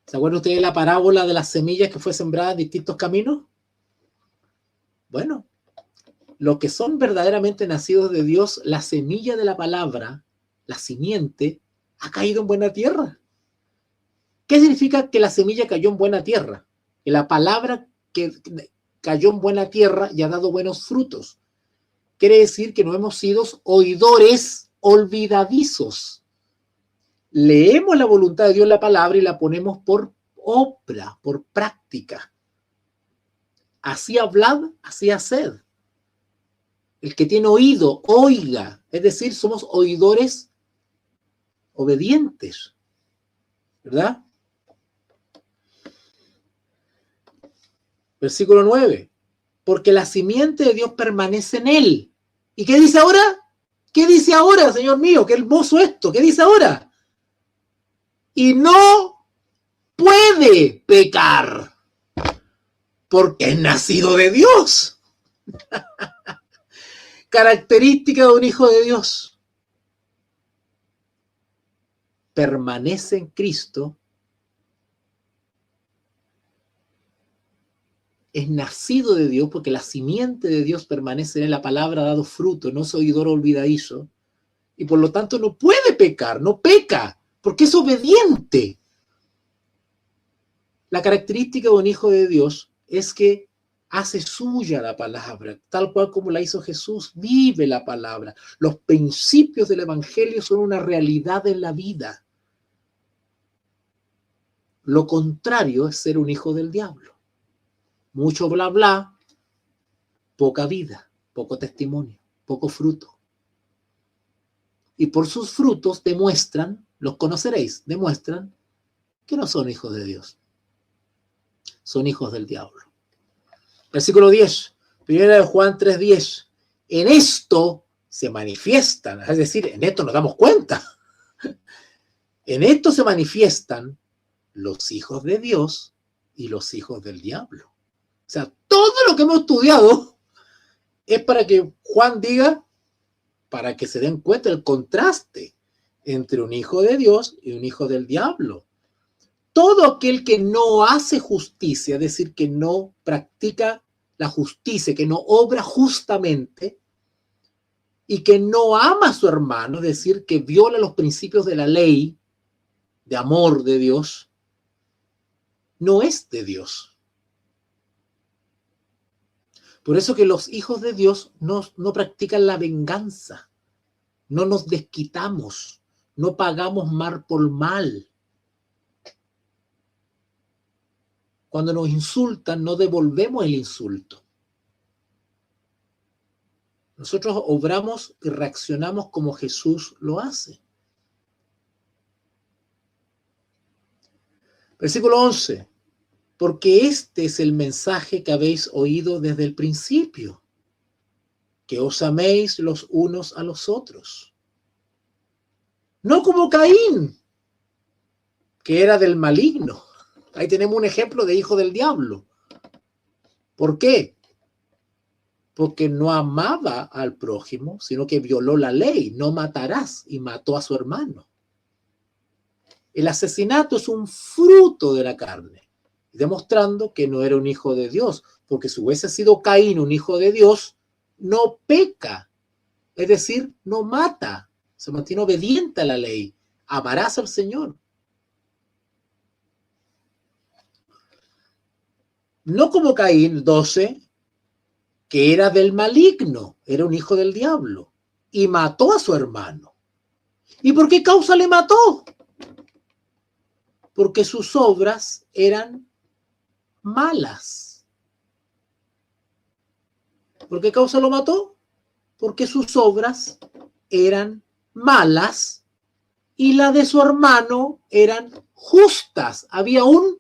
[SPEAKER 2] ¿Se acuerdan ustedes de la parábola de las semillas que fue sembrada en distintos caminos? Bueno, los que son verdaderamente nacidos de Dios, la semilla de la palabra, la simiente, ha caído en buena tierra. ¿Qué significa que la semilla cayó en buena tierra? Que la palabra que cayó en buena tierra y ha dado buenos frutos. Quiere decir que no hemos sido oidores olvidadizos. Leemos la voluntad de Dios en la palabra y la ponemos por obra, por práctica. Así hablad, así haced. El que tiene oído, oiga. Es decir, somos oidores obedientes, ¿verdad? Versículo 9. Porque la simiente de Dios permanece en él. ¿Y qué dice ahora? ¿Qué dice ahora, Señor mío? Qué hermoso esto. ¿Qué dice ahora? Y no puede pecar, porque es nacido de Dios. Característica de un hijo de Dios. Permanece en Cristo, es nacido de Dios, porque la simiente de Dios permanece en él, la palabra ha dado fruto, no es oidor olvidadizo, y por lo tanto no puede pecar, no peca, porque es obediente. La característica de un hijo de Dios es que hace suya la palabra, tal cual como la hizo Jesús, vive la palabra. Los principios del evangelio son una realidad en la vida. Lo contrario es ser un hijo del diablo. Mucho bla bla, poca vida, poco testimonio, poco fruto. Y por sus frutos demuestran, los conoceréis, demuestran que no son hijos de Dios. Son hijos del diablo. Versículo 10, 1 Juan 3:10. En esto se manifiestan, es decir, en esto nos damos cuenta. En esto se manifiestan los hijos de Dios y los hijos del diablo. O sea, todo lo que hemos estudiado es para que Juan diga, para que se den cuenta el contraste entre un hijo de Dios y un hijo del diablo. Todo aquel que no hace justicia, es decir, que no practica la justicia, que no obra justamente y que no ama a su hermano, es decir, que viola los principios de la ley de amor de Dios, no es de Dios. Por eso que los hijos de Dios no practican la venganza, no nos desquitamos, no pagamos mal por mal. Cuando nos insultan, no devolvemos el insulto. Nosotros obramos y reaccionamos como Jesús lo hace. Versículo 11. Porque este es el mensaje que habéis oído desde el principio, que os améis los unos a los otros. No como Caín, que era del maligno. Ahí tenemos un ejemplo de hijo del diablo. ¿Por qué? Porque no amaba al prójimo, sino que violó la ley, no matarás, y mató a su hermano. El asesinato es un fruto de la carne, demostrando que no era un hijo de Dios, porque si hubiese sido Caín un hijo de Dios, no peca, es decir, no mata, se mantiene obediente a la ley, amarás al Señor. No como Caín, 12, que era del maligno, era un hijo del diablo, y mató a su hermano. ¿Y por qué causa le mató? Porque sus obras eran malas. ¿Por qué causa lo mató? Porque sus obras eran malas y la de su hermano eran justas. Había un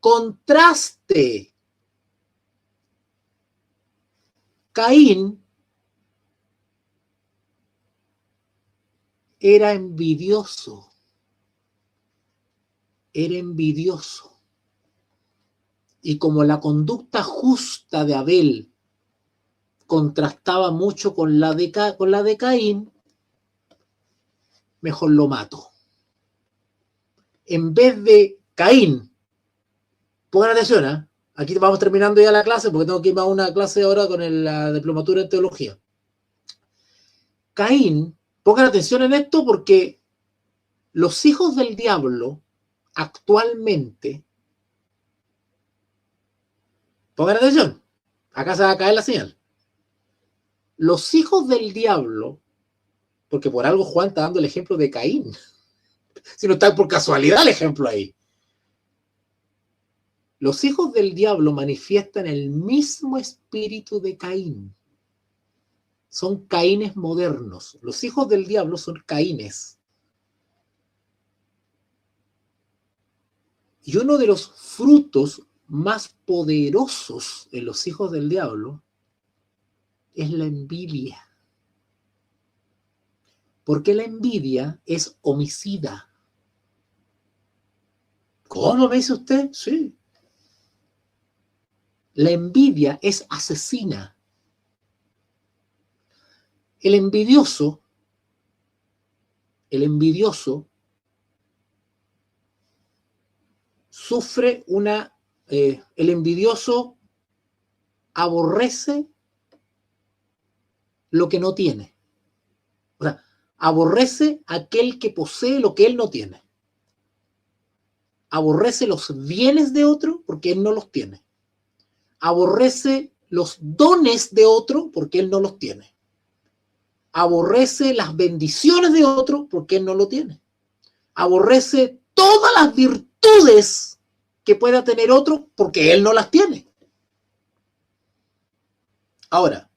[SPEAKER 2] contraste. Caín era envidioso. Era envidioso. Y como la conducta justa de Abel contrastaba mucho con la de Caín, mejor lo mato. En vez de Caín, pongan atención, ¿eh? Aquí vamos terminando ya la clase porque tengo que ir a una clase ahora con la diplomatura en teología. Caín, pongan atención en esto porque los hijos del diablo actualmente, pongan atención, acá se va a caer la señal. Los hijos del diablo, porque por algo Juan está dando el ejemplo de Caín, si no está por casualidad el ejemplo ahí. Los hijos del diablo manifiestan el mismo espíritu de Caín. Son Caínes modernos. Los hijos del diablo son Caínes. Y uno de los frutos más poderosos en los hijos del diablo es la envidia. Porque la envidia es homicida. ¿Cómo me dice usted? Sí. La envidia es asesina. El envidioso sufre el envidioso aborrece lo que no tiene. O sea, aborrece aquel que posee lo que él no tiene. Aborrece los bienes de otro porque él no los tiene. Aborrece los dones de otro porque él no los tiene. Aborrece las bendiciones de otro porque él no lo tiene. Aborrece todas las virtudes que pueda tener otro porque él no las tiene. Ahora,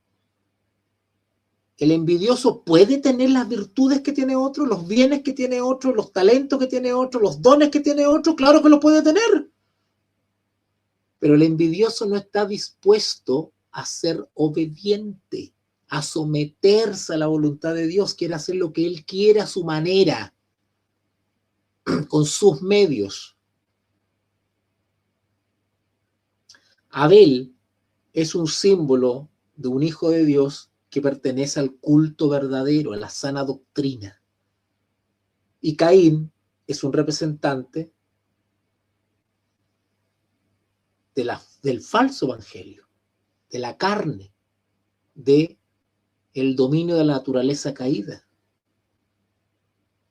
[SPEAKER 2] ¿el envidioso puede tener las virtudes que tiene otro, los bienes que tiene otro, los talentos que tiene otro, los dones que tiene otro? Claro que lo puede tener. Pero el envidioso no está dispuesto a ser obediente, a someterse a la voluntad de Dios, quiere hacer lo que él quiere a su manera, con sus medios. Abel es un símbolo de un hijo de Dios que pertenece al culto verdadero, a la sana doctrina. Y Caín es un representante del falso evangelio, de la carne, del dominio de la naturaleza caída.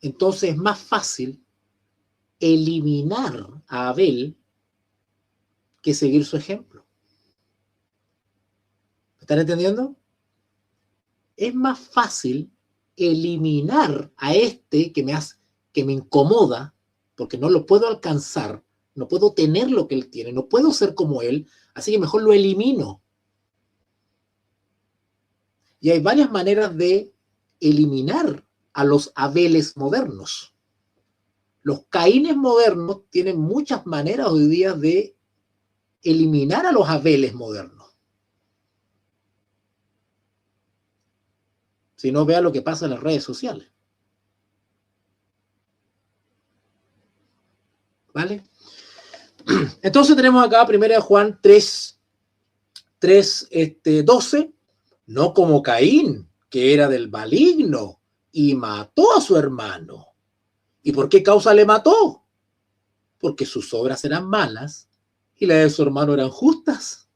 [SPEAKER 2] Entonces es más fácil eliminar a Abel que seguir su ejemplo. ¿Me están entendiendo? Es más fácil eliminar a este que me incomoda, porque no lo puedo alcanzar, no puedo tener lo que él tiene, no puedo ser como él, así que mejor lo elimino. Y hay varias maneras de eliminar a los Abeles modernos. Los Caínes modernos tienen muchas maneras hoy día de eliminar a los Abeles modernos. Si no, vea lo que pasa en las redes sociales. ¿Vale? Entonces tenemos acá 1 Juan 12, no como Caín, que era del maligno y mató a su hermano. ¿Y por qué causa le mató? Porque sus obras eran malas y las de su hermano eran justas.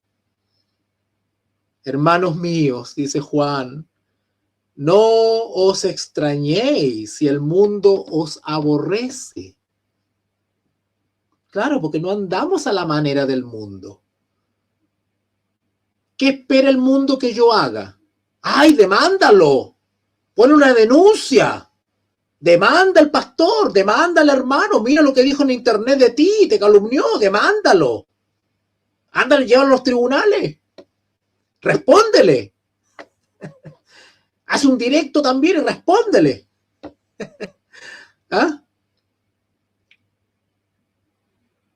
[SPEAKER 2] Hermanos míos, dice Juan, no os extrañéis si el mundo os aborrece. Claro, porque no andamos a la manera del mundo. ¿Qué espera el mundo que yo haga? ¡Ay, demándalo! Pon una denuncia. Demanda al pastor, demanda al hermano. Mira lo que dijo en internet de ti, te calumnió, demándalo. Ándale, llévalo a los tribunales. Respóndele. Haz un directo también y respóndele. ¿Ah?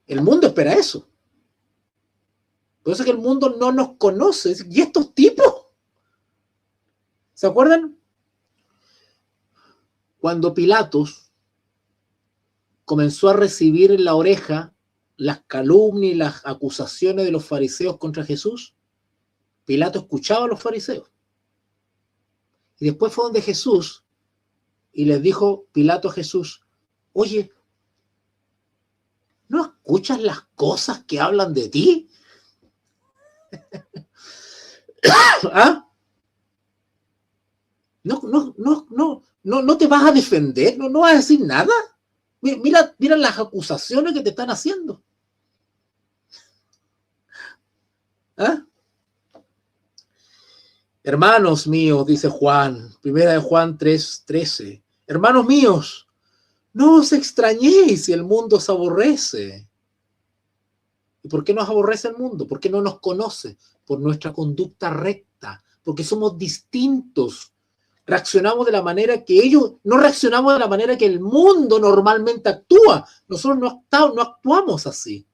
[SPEAKER 2] El mundo espera eso. Por eso es que el mundo no nos conoce. ¿Y estos tipos? ¿Se acuerdan? Cuando Pilatos comenzó a recibir en la oreja las calumnias y las acusaciones de los fariseos contra Jesús, Pilato escuchaba a los fariseos. Y después fue donde Jesús y les dijo Pilato a Jesús, oye, ¿no escuchas las cosas que hablan de ti? ¿Ah? No te vas a defender, no vas a decir nada. Mira las acusaciones que te están haciendo. ¿Ah? Hermanos míos, dice Juan, 1 Juan 3:13. Hermanos míos, no os extrañéis si el mundo os aborrece. ¿Y por qué nos aborrece el mundo? ¿Por qué no nos conoce? Por nuestra conducta recta, porque somos distintos. Reaccionamos de la manera que ellos, no reaccionamos de la manera que el mundo normalmente actúa. Nosotros no actuamos así.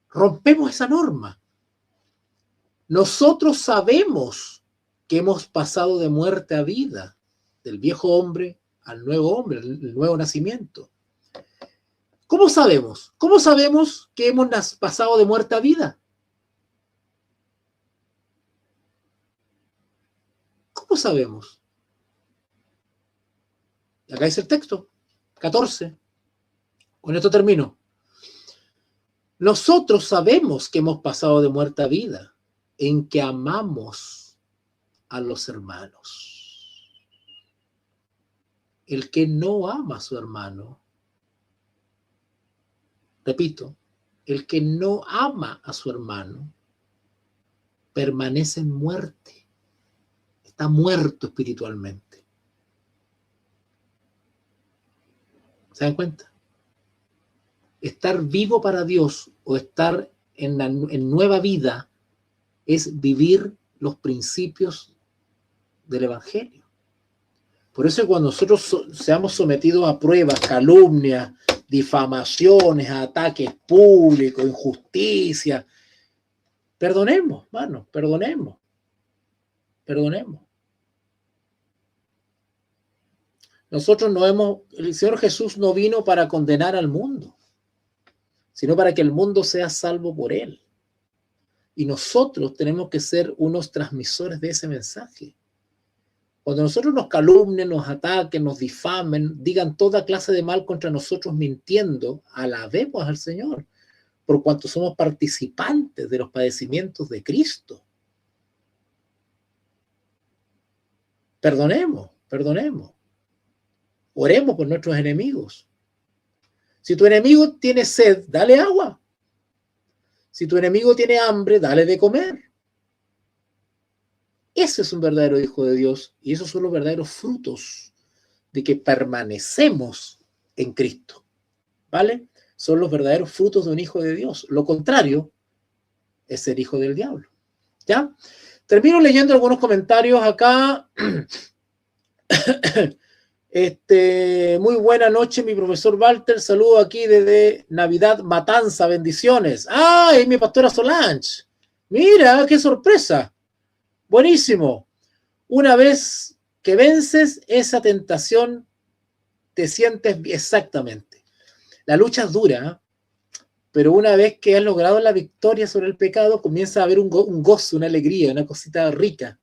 [SPEAKER 2] Rompemos esa norma. Nosotros sabemos que hemos pasado de muerte a vida, del viejo hombre al nuevo hombre, el nuevo nacimiento. ¿Cómo sabemos? ¿Cómo sabemos que hemos pasado de muerte a vida? ¿Cómo sabemos? Acá dice el texto, 14. Con esto termino. Nosotros sabemos que hemos pasado de muerte a vida, en que amamos a los hermanos. El que no ama a su hermano, repito, el que no ama a su hermano permanece en muerte, está muerto espiritualmente. ¿Se dan cuenta? Estar vivo para Dios o estar en nueva vida es vivir los principios del Evangelio. Por eso cuando nosotros seamos sometidos a pruebas, calumnias, difamaciones, ataques públicos, injusticia, perdonemos, hermanos, perdonemos. El Señor Jesús no vino para condenar al mundo, sino para que el mundo sea salvo por él. Y nosotros tenemos que ser unos transmisores de ese mensaje. Cuando nosotros nos calumnien, nos ataquen, nos difamen, digan toda clase de mal contra nosotros mintiendo, alabemos al Señor, por cuanto somos participantes de los padecimientos de Cristo. Perdonemos, perdonemos. Oremos por nuestros enemigos. Si tu enemigo tiene sed, dale agua. Si tu enemigo tiene hambre, dale de comer. Ese es un verdadero hijo de Dios y esos son los verdaderos frutos de que permanecemos en Cristo. ¿Vale? Son los verdaderos frutos de un hijo de Dios. Lo contrario es ser hijo del diablo. ¿Ya? Termino leyendo algunos comentarios acá. Muy buena noche, mi profesor Walter. Saludo aquí desde Navidad Matanza. Bendiciones. ¡Ay, mi pastora Solange! Mira, qué sorpresa. Buenísimo. Una vez que vences esa tentación, te sientes exactamente. La lucha es dura, pero una vez que has logrado la victoria sobre el pecado, comienza a haber un gozo, una alegría, una cosita rica.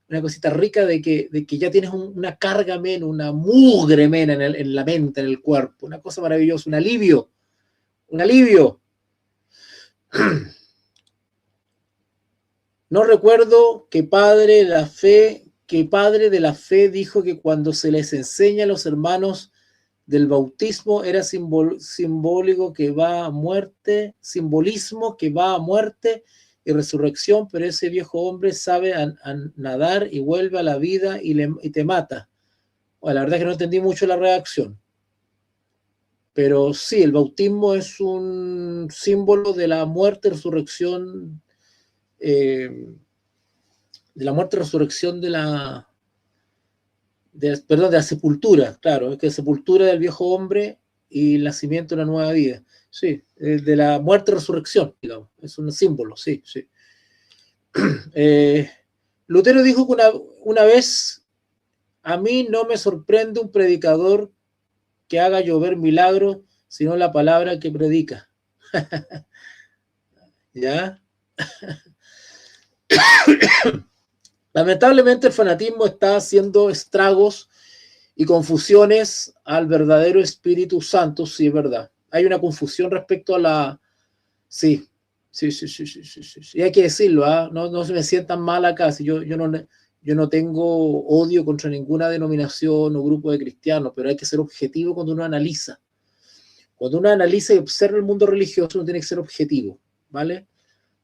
[SPEAKER 2] Una cosita rica de que ya tienes una carga menos, una mugre menos en la mente, en el cuerpo. Una cosa maravillosa, un alivio. Un alivio. No recuerdo que padre de la fe dijo que cuando se les enseña a los hermanos del bautismo era simbólico que va a muerte, simbolismo que va a muerte y resurrección, pero ese viejo hombre sabe a nadar y vuelve a la vida y te mata. Bueno, la verdad es que no entendí mucho la reacción. Pero sí, el bautismo es un símbolo de la muerte y resurrección, de la sepultura, claro, es que la sepultura del viejo hombre y el nacimiento de una nueva vida. Sí, de la muerte y resurrección, digamos, es un símbolo, sí, sí. Lutero dijo que una vez, a mí no me sorprende un predicador que haga llover milagros, sino la palabra que predica. ¿Ya? Lamentablemente el fanatismo está haciendo estragos y confusiones al verdadero Espíritu Santo, sí, es verdad. Hay una confusión respecto a la... Sí. Y hay que decirlo, ¿eh? No se me sientan mal acá. Si yo no tengo odio contra ninguna denominación o grupo de cristianos, pero hay que ser objetivo cuando uno analiza. Cuando uno analiza y observa el mundo religioso, uno tiene que ser objetivo, ¿vale?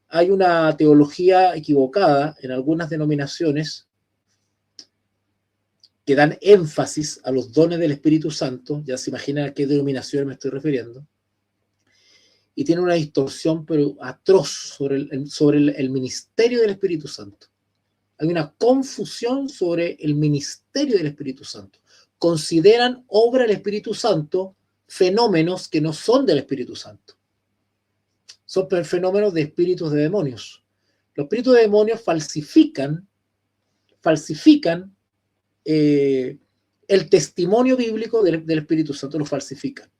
[SPEAKER 2] Hay una teología equivocada en algunas denominaciones que dan énfasis a los dones del Espíritu Santo, ya se imaginan a qué denominación me estoy refiriendo, y tiene una distorsión pero atroz sobre el ministerio del Espíritu Santo. Hay una confusión sobre el ministerio del Espíritu Santo. Consideran obra del Espíritu Santo fenómenos que no son del Espíritu Santo. Son fenómenos de espíritus de demonios. Los espíritus de demonios falsifican el testimonio bíblico del Espíritu Santo, lo falsifican.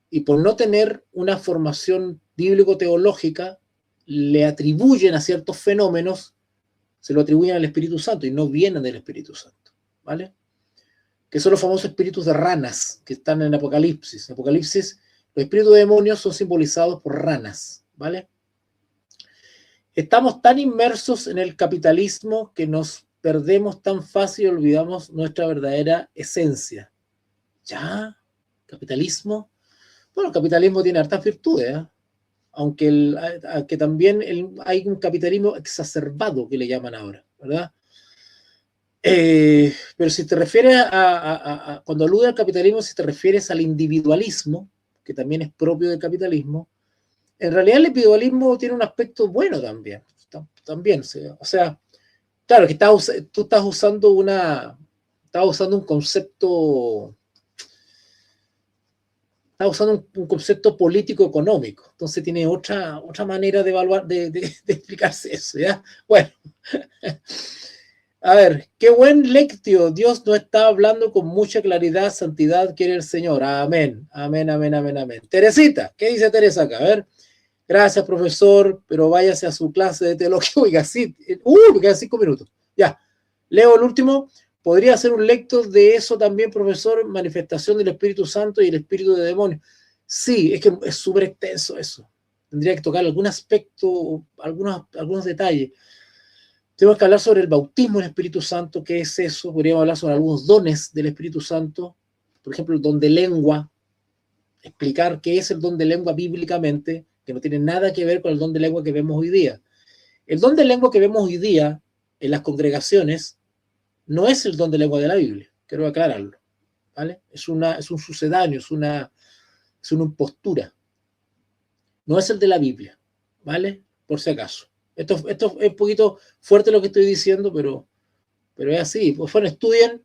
[SPEAKER 2] Y por no tener una formación bíblico-teológica, le atribuyen a ciertos fenómenos, se lo atribuyen al Espíritu Santo y no vienen del Espíritu Santo, ¿vale? Que son los famosos espíritus de ranas que están en Apocalipsis. En Apocalipsis, los espíritus de demonios son simbolizados por ranas, ¿vale? Estamos tan inmersos en el capitalismo que nos perdemos tan fácil y olvidamos nuestra verdadera esencia. ¿Ya? ¿Capitalismo? Bueno, el capitalismo tiene hartas virtudes, ¿eh? Aunque también hay un capitalismo exacerbado que le llaman ahora, ¿verdad? Pero si te refieres cuando alude al capitalismo, si te refieres al individualismo, que también es propio del capitalismo, en realidad el individualismo tiene un aspecto bueno también. O sea, claro que tú estás usando un concepto, estás usando un concepto político-económico, entonces tiene otra manera de evaluar, de explicarse eso, ¿ya? Bueno. A ver, qué buen lectio. Dios no está hablando con mucha claridad, santidad quiere el Señor. Amén, amén, amén, amén, amén. Teresita, ¿qué dice Teresa acá? A ver, gracias profesor, pero váyase a su clase de teología. Oiga, sí, me quedan 5 minutos. Ya, Leo el último. ¿Podría hacer un lecto de eso también, profesor? Manifestación del Espíritu Santo y el espíritu de demonio. Sí, es que es súper extenso eso. Tendría que tocar algún aspecto, algunos detalles. Tenemos que hablar sobre el bautismo del Espíritu Santo, qué es eso. Podríamos hablar sobre algunos dones del Espíritu Santo. Por ejemplo, el don de lengua. Explicar qué es el don de lengua bíblicamente, que no tiene nada que ver con el don de lengua que vemos hoy día. El don de lengua que vemos hoy día en las congregaciones no es el don de lengua de la Biblia, quiero aclararlo, ¿vale? Es un sucedáneo, es una impostura. No es el de la Biblia, ¿vale? Por si acaso. Esto es un poquito fuerte lo que estoy diciendo, pero es así. Pues bueno, estudien,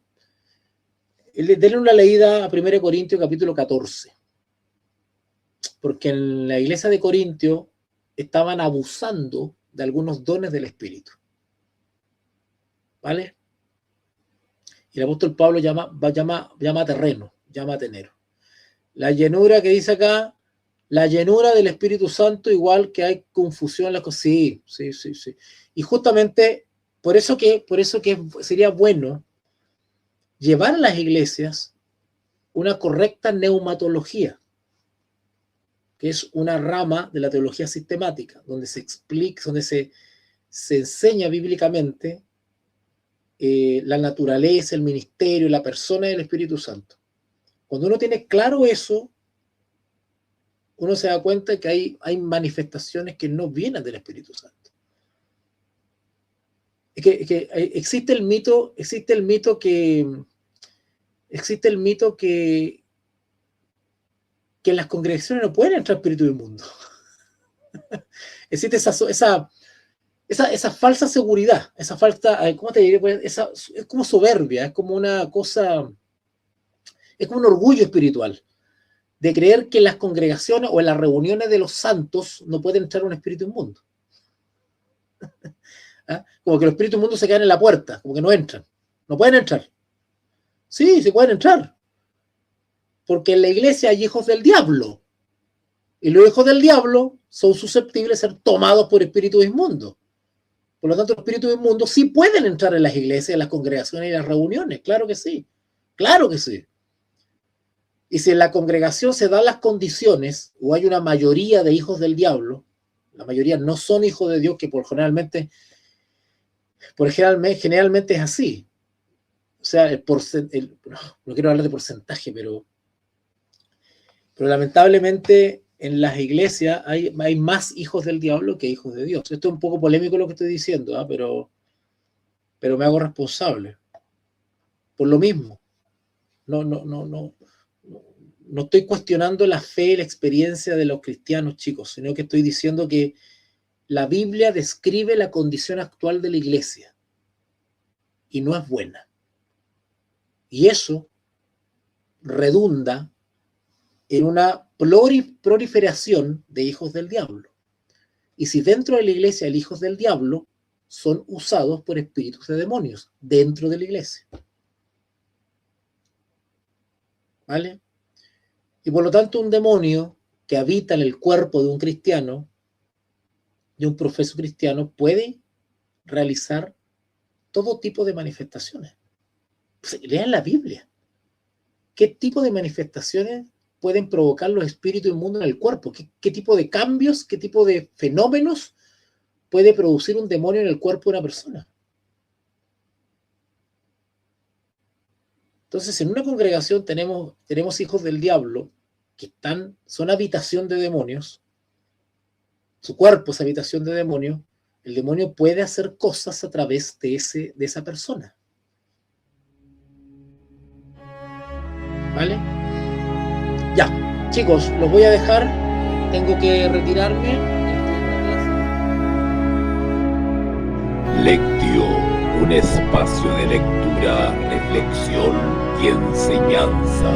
[SPEAKER 2] denle una leída a 1 Corintios capítulo 14. Porque en la iglesia de Corintio estaban abusando de algunos dones del Espíritu. ¿Vale? Y el apóstol Pablo llama terreno, llama a tenero. La llenura que dice acá, la llenura del Espíritu Santo, igual que hay confusión en las cosas. Sí. Y justamente por eso que sería bueno llevar a las iglesias una correcta neumatología, que es una rama de la teología sistemática, donde se explica, donde se enseña bíblicamente la naturaleza, el ministerio, la persona del Espíritu Santo. Cuando uno tiene claro eso, uno se da cuenta de que hay manifestaciones que no vienen del Espíritu Santo. Existe el mito que en las congregaciones no pueden entrar espíritus inmundos. Existe esa falsa seguridad, esa falsa, ¿cómo te diré? Es como soberbia, es como una cosa, es como un orgullo espiritual de creer que en las congregaciones o en las reuniones de los santos no puede entrar un espíritu inmundo. ¿Ah? Como que los espíritus inmundos se quedan en la puerta, como que no entran, no pueden entrar. Sí, se pueden entrar, porque en la iglesia hay hijos del diablo, y los hijos del diablo son susceptibles de ser tomados por espíritus inmundos. Por lo tanto, los espíritus inmundos sí pueden entrar en las iglesias, en las congregaciones y en las reuniones. Claro que sí. Claro que sí. Y si en la congregación se dan las condiciones, o hay una mayoría de hijos del diablo, la mayoría no son hijos de Dios, que generalmente es así. O sea, no quiero hablar de porcentaje, pero lamentablemente en las iglesias hay más hijos del diablo que hijos de Dios. Esto es un poco polémico lo que estoy diciendo, pero me hago responsable. Por lo mismo. No estoy cuestionando la fe y la experiencia de los cristianos, chicos, sino que estoy diciendo que la Biblia describe la condición actual de la iglesia y no es buena. Y eso redunda en una proliferación de hijos del diablo. Y si dentro de la iglesia hay hijos del diablo, son usados por espíritus de demonios dentro de la iglesia. ¿Vale? Y por lo tanto un demonio que habita en el cuerpo de un cristiano, de un profeso cristiano, puede realizar todo tipo de manifestaciones. Pues, lean la Biblia. ¿Qué tipo de manifestaciones pueden provocar los espíritus inmundos en el cuerpo? ¿Qué tipo de cambios, qué tipo de fenómenos puede producir un demonio en el cuerpo de una persona? Entonces, en una congregación tenemos hijos del diablo que son habitación de demonios, su cuerpo es habitación de demonios, el demonio puede hacer cosas a través de esa persona. ¿Vale? Ya, chicos, los voy a dejar, tengo que retirarme.
[SPEAKER 1] Lectio, un espacio de lectura, reflexión y enseñanza.